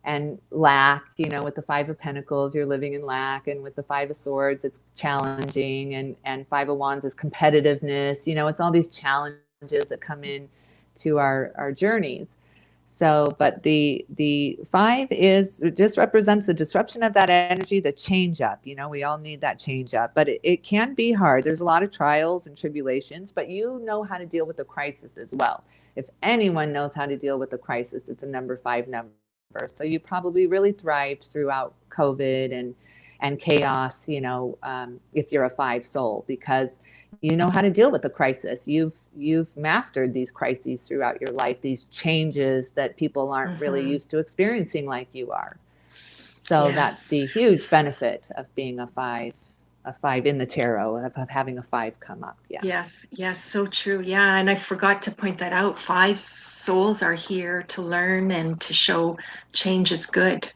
and lack, with the 5 of Pentacles, you're living in lack. And with the 5 of Swords, it's challenging. And 5 of Wands is competitiveness. It's all these challenges that come in to our journeys. So, but the 5 just represents the disruption of that energy, the change up. We all need that change up, but it can be hard. There's a lot of trials and tribulations, but you know how to deal with the crisis as well. If anyone knows how to deal with the crisis, it's a number 5 number. So you probably really thrived throughout COVID and chaos, if you're a 5 soul, because you know how to deal with the crisis. You've mastered these crises throughout your life, these changes that people aren't really used to experiencing like you are. So that's the huge benefit of being a 5 in the tarot, of having a 5 come up. Yeah. Yes, so true. Yeah, and I forgot to point that out. 5 souls are here to learn and to show change is good.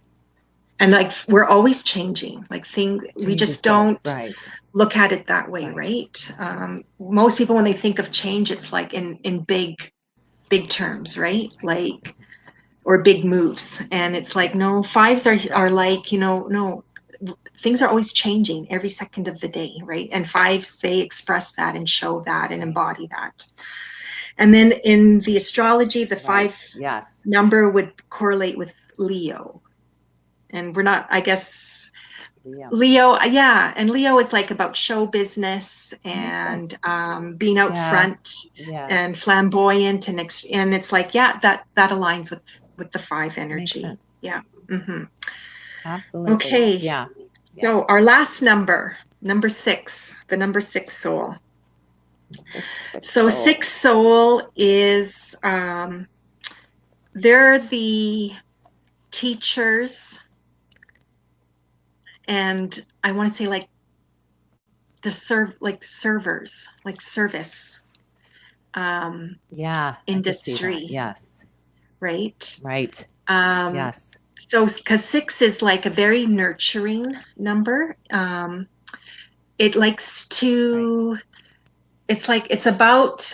And like we're always changing. Like we just don't look at it that way, right? Most people, when they think of change, it's like in big terms, right? Like, or big moves. And it's like, no, 5s are like, no, things are always changing every second of the day, right? And 5s, they express that and show that and embody that. And then in the astrology, the 5 number would correlate with Leo. And we're not, I guess, Leo, yeah. And Leo is like about show business and being out front and flamboyant. And it's like, that aligns with the 5 energy. Yeah. Mm-hmm. Absolutely. Okay. Yeah. So our last number 6, the number 6 soul. So 6 soul is, they're the teachers, and I want to say like servers, like service industry. Yes. Right. Yes. So because 6 is like a very nurturing number, it likes Right. to, it's like, it's about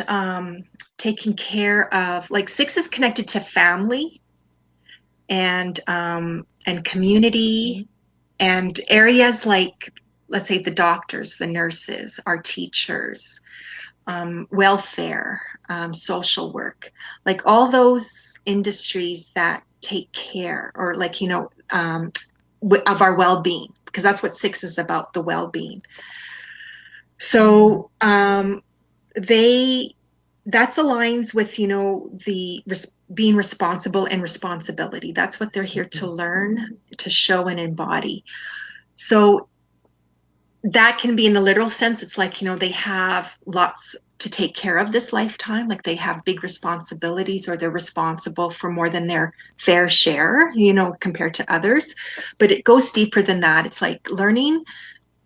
taking care of, like six is connected to family and community and areas like, let's say, the doctors, the nurses, our teachers, welfare, social work, like all those industries that take care or like, of our well-being, because that's what six is about, the well-being. So they that's aligns with the being responsible and responsibility. That's what they're here to learn, to show and embody. So that can be in the literal sense. It's like, they have lots to take care of this lifetime, like they have big responsibilities or they're responsible for more than their fair share, compared to others. But it goes deeper than that. It's like learning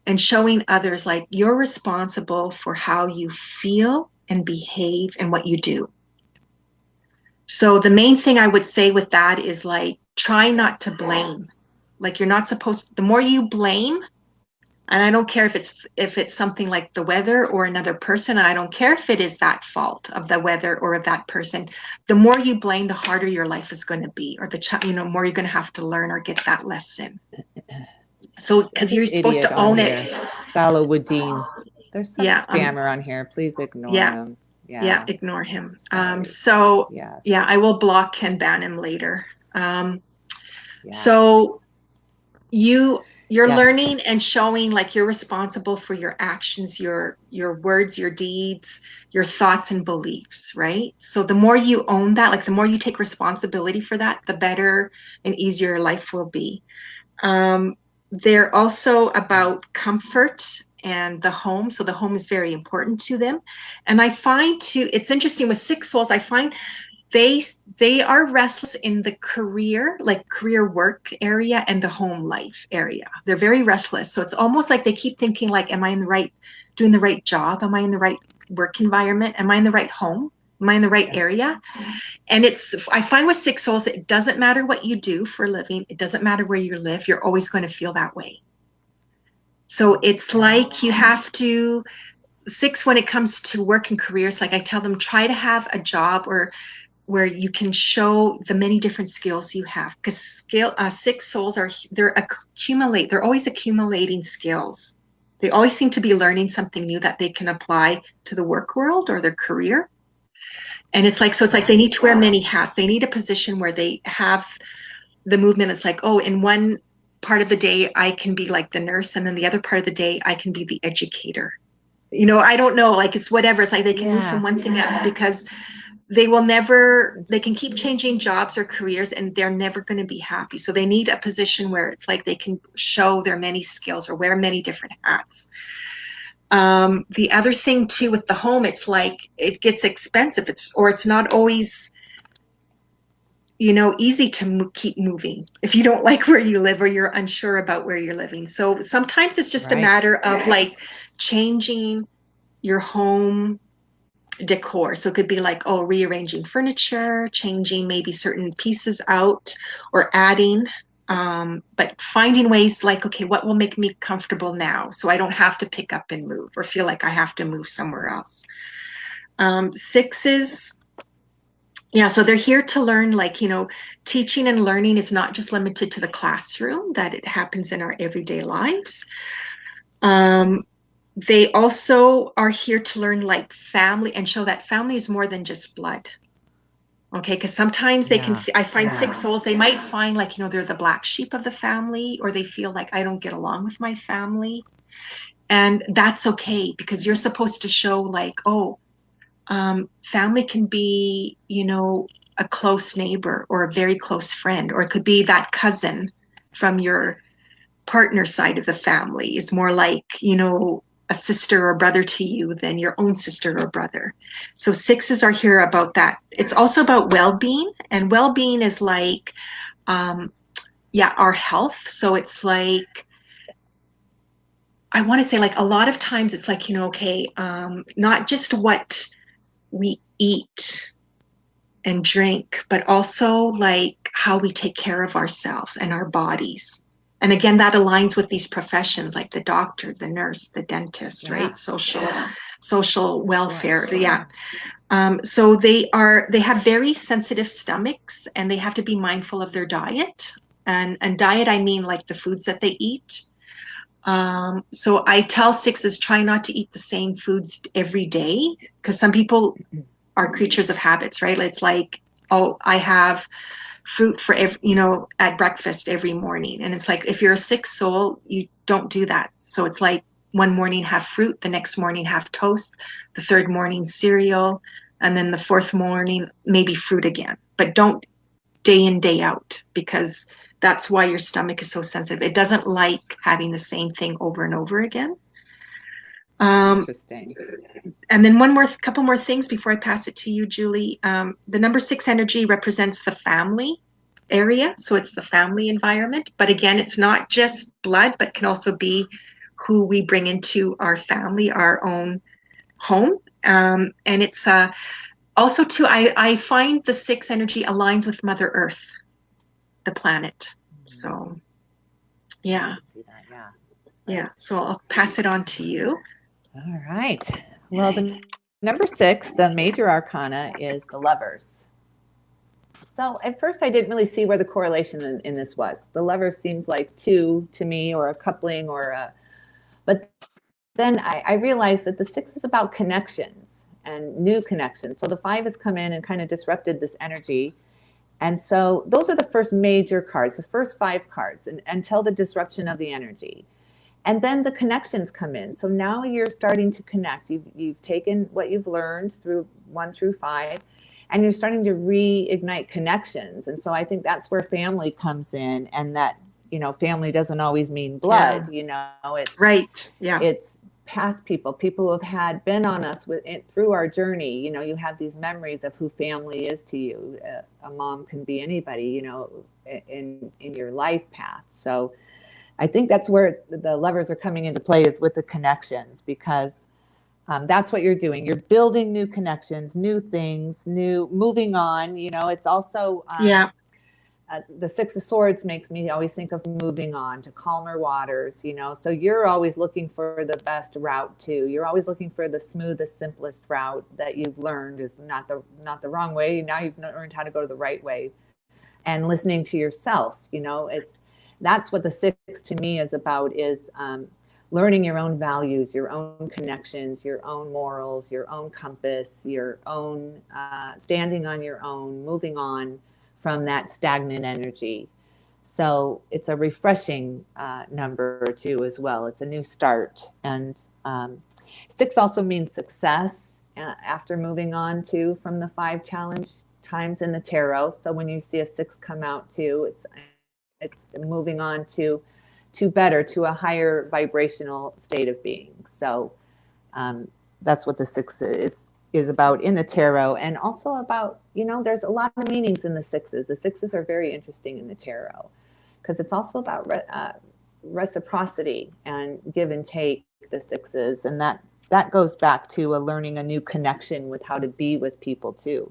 and showing others like you're responsible for how you feel and behave and what you do. So the main thing I would say with that is like try not to blame. Like you're not supposed to, the more you blame, and I don't care if it's something like the weather or another person, I don't care if it is that fault of the weather or of that person. The more you blame, the harder your life is going to be, or more you're going to have to learn or get that lesson. So There's because you're this supposed idiot to on own it. here, Salahuddin. There's some Yeah, spammer on here. Please ignore yeah, him. yeah, Yeah, ignore him. sorry. So Yes. yeah, I will block and ban him later. Yeah. So you're Yes. learning and showing like you're responsible for your actions, your words, your deeds, your thoughts and beliefs, right? So the more you own that, like the more you take responsibility for that, the better and easier your life will be. They're also Yeah. about comfort and the home. So the home is very important to them. And I find too, it's interesting with six souls, I find they they are restless in the career, like career work area and the home life area. They're very restless. So it's almost like they keep thinking like, am I in the right, doing the right job? Am I in the right work environment? Am I in the right home? Am I in the right Yeah. area? And I find with six souls, it doesn't matter what you do for a living. It doesn't matter where you live. You're always going to feel that way. So it's Yeah. like you have to, six, when it comes to work and careers, like I tell them, try to have a job or where you can show the many different skills you have, because six souls they're always accumulating skills. They always seem to be learning something new that they can apply to the work world or their career. And it's like Yeah. they need to wear many hats. They need a position where they have the movement. It's like, oh, in one part of the day I can be like the nurse, and then the other part of the day I can be the educator. I don't know, like it's whatever. It's like they can move from Yeah. one thing up because they can keep changing jobs or careers and they're never going to be happy. So they need a position where it's like they can show their many skills or wear many different hats. The other thing too with the home, it's like it gets expensive. It's not always, easy to keep moving if you don't like where you live or you're unsure about where you're living. So sometimes it's just a Right. matter of like changing your home decor. So it could be like, oh, rearranging furniture, changing maybe certain pieces out or adding. But finding ways like, okay, what will make me comfortable now so I don't have to pick up and move or feel like I have to move somewhere else. Sixes, yeah, so they're here to learn, like, teaching and learning is not just limited to the classroom, that it happens in our everyday lives. Um, they also are here to learn like family and show that family is more than just blood. Okay, because sometimes Yeah. I find Yeah. six souls, they might find like, they're the black sheep of the family, or they feel like I don't get along with my family. And that's okay because you're supposed to show like, oh, family can be, a close neighbor or a very close friend, or it could be that cousin from your partner side of the family is more like, a sister or brother to you than your own sister or brother. So sixes are here about that. It's also about well-being, and well-being is like, um, yeah, our health. So it's like, I want to say like a lot of times it's like, okay, not just what we eat and drink, but also like how we take care of ourselves and our bodies. And again, that aligns with these professions like the doctor, the nurse, the dentist, Yeah. right? Social welfare. Sure. Yeah. So they have very sensitive stomachs and they have to be mindful of their diet. And diet, I mean like the foods that they eat. So I tell sixes try not to eat the same foods every day because some people are creatures of habits, right? It's like, oh, I have fruit for every, at breakfast every morning. And it's like, if you're a six soul, you don't do that. So it's like one morning have fruit, the next morning have toast, the third morning cereal, and then the fourth morning maybe fruit again. But don't day in, day out, because that's why your stomach is so sensitive. It doesn't like having the same thing over and over again. Um, Interesting. and then couple more things before I pass it to you, Julie. The number six energy represents the family area, so it's the family environment. But again, it's not just blood, but can also be who we bring into our family, our own home. And it's also too. I find the six energy aligns with Mother Earth, the planet. So I yeah, can see that. Yeah. yeah. Right. So I'll pass it on to you. All right. Well, the number six, the major arcana, is the lovers. So at first, I didn't really see where the correlation in this was. The lovers seems like two to me, or a coupling, but then I realized that the six is about connections and new connections. So the five has come in and kind of disrupted this energy. And so those are the first major cards, the first five cards, and, until the disruption of the energy. And then the connections come in. So now you're starting to connect. You've taken what you've learned through 1 through 5, and you're starting to reignite connections. And so I think that's where family comes in, and that, family doesn't always mean Yeah. blood. It's Right. Yeah. it's past people who have been on us with it through our journey. You have these memories of who family is to you. A mom can be anybody, in your life path. So I think that's where the levers are coming into play, is with the connections, because that's what you're doing. You're building new connections, new things, moving on. It's also Yeah. the Six of Swords makes me always think of moving on to calmer waters. So you're always looking for the best route too. You're always looking for the smoothest, simplest route that you've learned is not the wrong way. Now you've learned how to go to the right way, and listening to yourself. That's what the six to me is about, is learning your own values, your own connections, your own morals, your own compass, your own standing on your own, moving on from that stagnant energy. So it's a refreshing number too, as well. It's a new start. And six also means success after moving on too from the 5 challenge times in the tarot. So when you see a six come out too, it's moving on to better, to a higher vibrational state of being. So that's what the six is about in the tarot, and also about, there's a lot of meanings in the sixes. The sixes are very interesting in the tarot because it's also about reciprocity and give and take. The sixes, and that goes back to learning a new connection with how to be with people too,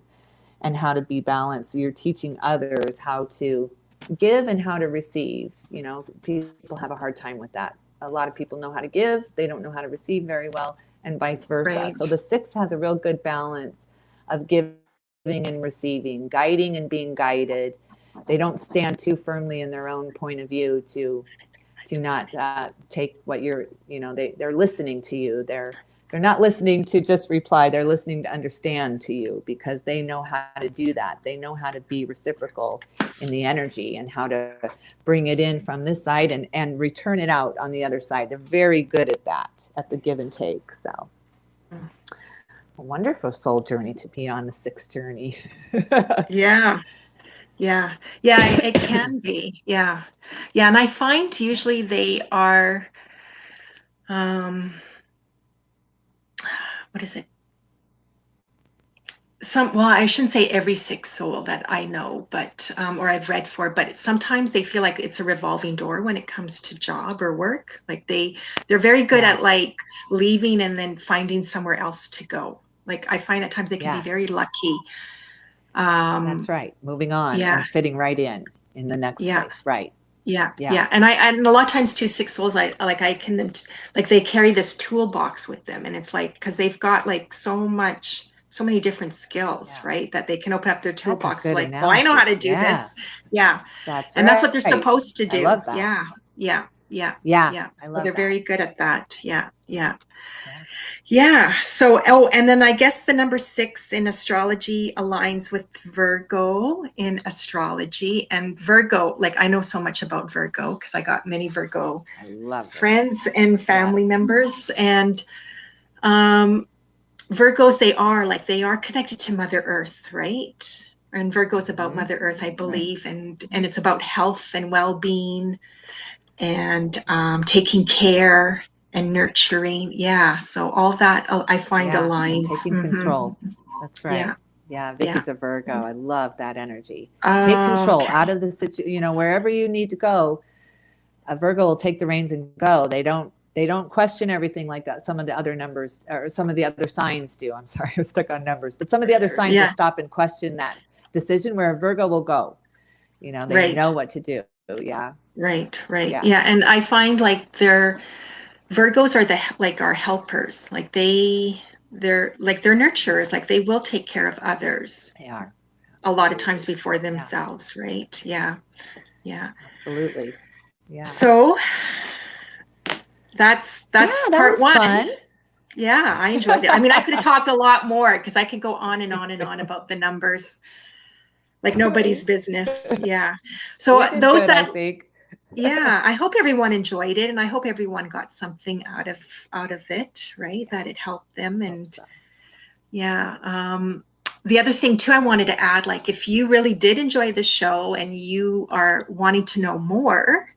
and how to be balanced. So you're teaching others how to give and how to receive. People have a hard time with that. A lot of people know how to give, they don't know how to receive very well, and vice versa. Right. So the six has a real good balance of giving and receiving, guiding and being guided. They don't stand too firmly in their own point of view to not take what they're listening to you. They're not listening to just reply. They're listening to understand to you, because they know how to do that. They know how to be reciprocal in the energy and how to bring it in from this side and return it out on the other side. They're very good at that, at the give and take. So a wonderful soul journey to be on, the sixth journey. Yeah. Yeah. Yeah, it can be. Yeah. Yeah. And I find usually they are, um, what is it? Well, I shouldn't say every six soul that I know, but, or I've read for, but sometimes they feel like it's a revolving door when it comes to job or work. Like they're very good Yeah. at like leaving and then finding somewhere else to go. Like I find at times they can be Yes. very lucky. That's right. Moving on Yeah. and fitting right in the next Yeah. place. Right. Yeah. And a lot of times too, six souls, I can, like, they carry this toolbox with them, and it's like, because they've got like so many different skills, Yeah. right? That they can open up their That's a toolbox, good like, well, I know how analogy. to do this. Yes. Yeah. That's And that's what they're right. supposed to I do. love that. Yeah. Yeah. Yeah. Yeah, Yeah. I So love they're that. very good at that. Yeah. Yeah. Yeah. Yeah. So, oh, and then I guess the number six in astrology aligns with Virgo in astrology. And Virgo, like, I know so much about Virgo because I got many Virgo I love it. friends and family Yes. members. And um, Virgos, they are connected to Mother Earth, right? And Virgo's about Hmm. Mother Earth, I That's right. believe, and it's about health and well-being and taking care and nurturing. Yeah, so all that I find Yeah. And aligns. taking Hmm. control. That's right. Yeah, Yeah. yeah. Vicky's a Virgo. I love that energy. Take control Okay. out of the situation, wherever you need to go. A Virgo will take the reins and go. They don't question everything like that. Some of the other numbers or some of the other signs do. I'm sorry, I was stuck on numbers, but some of the other signs will Yeah, stop and question that decision where a Virgo will go. They know right, what to do. Yeah. right. Yeah. Yeah, and I find like Virgos are like our helpers. Like they're nurturers. Like they will take care of others They are. a lot of times Absolutely. before Yeah. themselves, right? Yeah, yeah. Absolutely. Yeah. So Yeah, that's that part was one. fun. Yeah, I enjoyed it. I mean, I could have talked a lot more because I could go on and on and on about the numbers like nobody's business. Yeah. So We did those good, I that think. yeah, I hope everyone enjoyed it, and I hope everyone got something out of it, right? That it helped them. Hope And so. yeah, the other thing too, I wanted to add, like, if you really did enjoy the show and you are wanting to know more,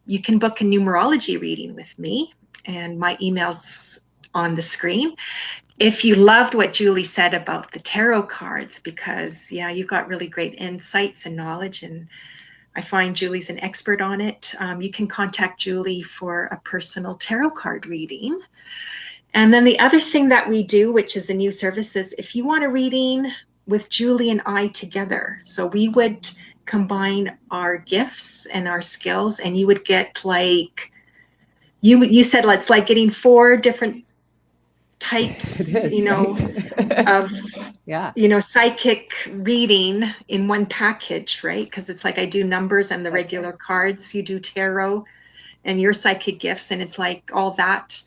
you can book a numerology reading with me, and my email's on the screen. If you loved what Julie said about the tarot cards, because yeah, you got really great insights and knowledge, and I find Julie's an expert on it. You can contact Julie for a personal tarot card reading. And then the other thing that we do, which is a new service, is if you want a reading with Julie and I together. So we would combine our gifts and our skills, and you would get like you said, it's like getting four different It types, is, right? of Yeah. psychic reading in one package, right? Because it's like I do numbers and the That's regular right. cards, you do tarot and your psychic gifts, and it's like all that.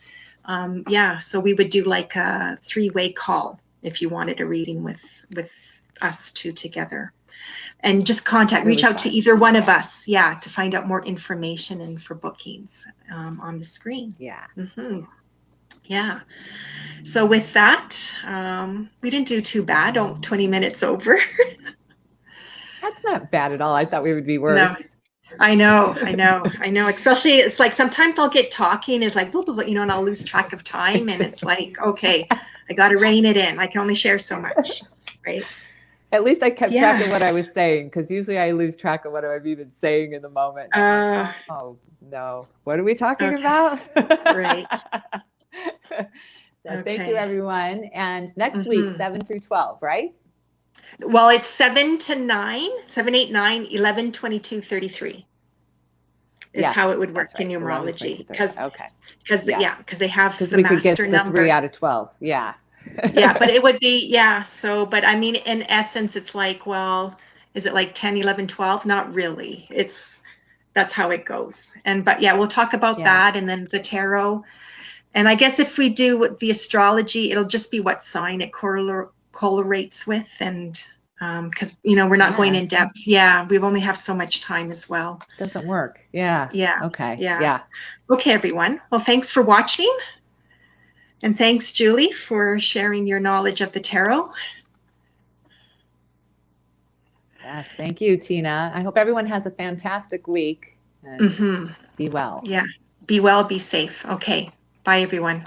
Yeah, so we would do like a three-way call if you wanted a reading with us two together. And just reach Really out to fun. either one of us, yeah, to find out more information and for bookings on the screen. Yeah. Mm-hmm. Yeah. So with that, we didn't do too bad. 20 minutes over. That's not bad at all. I thought we would be No, worse. I know. Especially, it's like sometimes I'll get talking, it's like, blah, blah, blah, and I'll lose track of time. And it's like, okay, I got to rein it in. I can only share so much, right? At least I kept track Yeah. of what I was saying, because usually I lose track of what I'm even saying in the moment. And I'm like, Uh, oh, no. What are we talking okay. about? Right. So thank you, Okay. everyone. And next week, Mm-hmm. 7 through 12, right? Well, it's 7 to 9, 7, 8, 9, 11, 22, 33 is how it Yes, would work that's in right. 11, numerology. 22, 30. Okay. Yeah, Yes. because they have Because the we could master get the 3 numbers. out of 12. Yeah. Yeah, but it would be, yeah. So, but I mean, in essence, it's like, well, is it like 10, 11, 12? Not really. That's how it goes. But yeah, we'll talk about Yeah. that and then the tarot. And I guess if we do the astrology, it'll just be what sign it correlates with. And because, we're not going in Yes. depth. Yeah, we only have so much time as well. Doesn't work. Yeah. Yeah, Okay. yeah. Yeah. Okay, everyone. Well, thanks for watching. And thanks, Julie, for sharing your knowledge of the tarot. Yes. Thank you, Tina. I hope everyone has a fantastic week and Mm-hmm. be well. Yeah. Be well, be safe. Okay. Bye, everyone.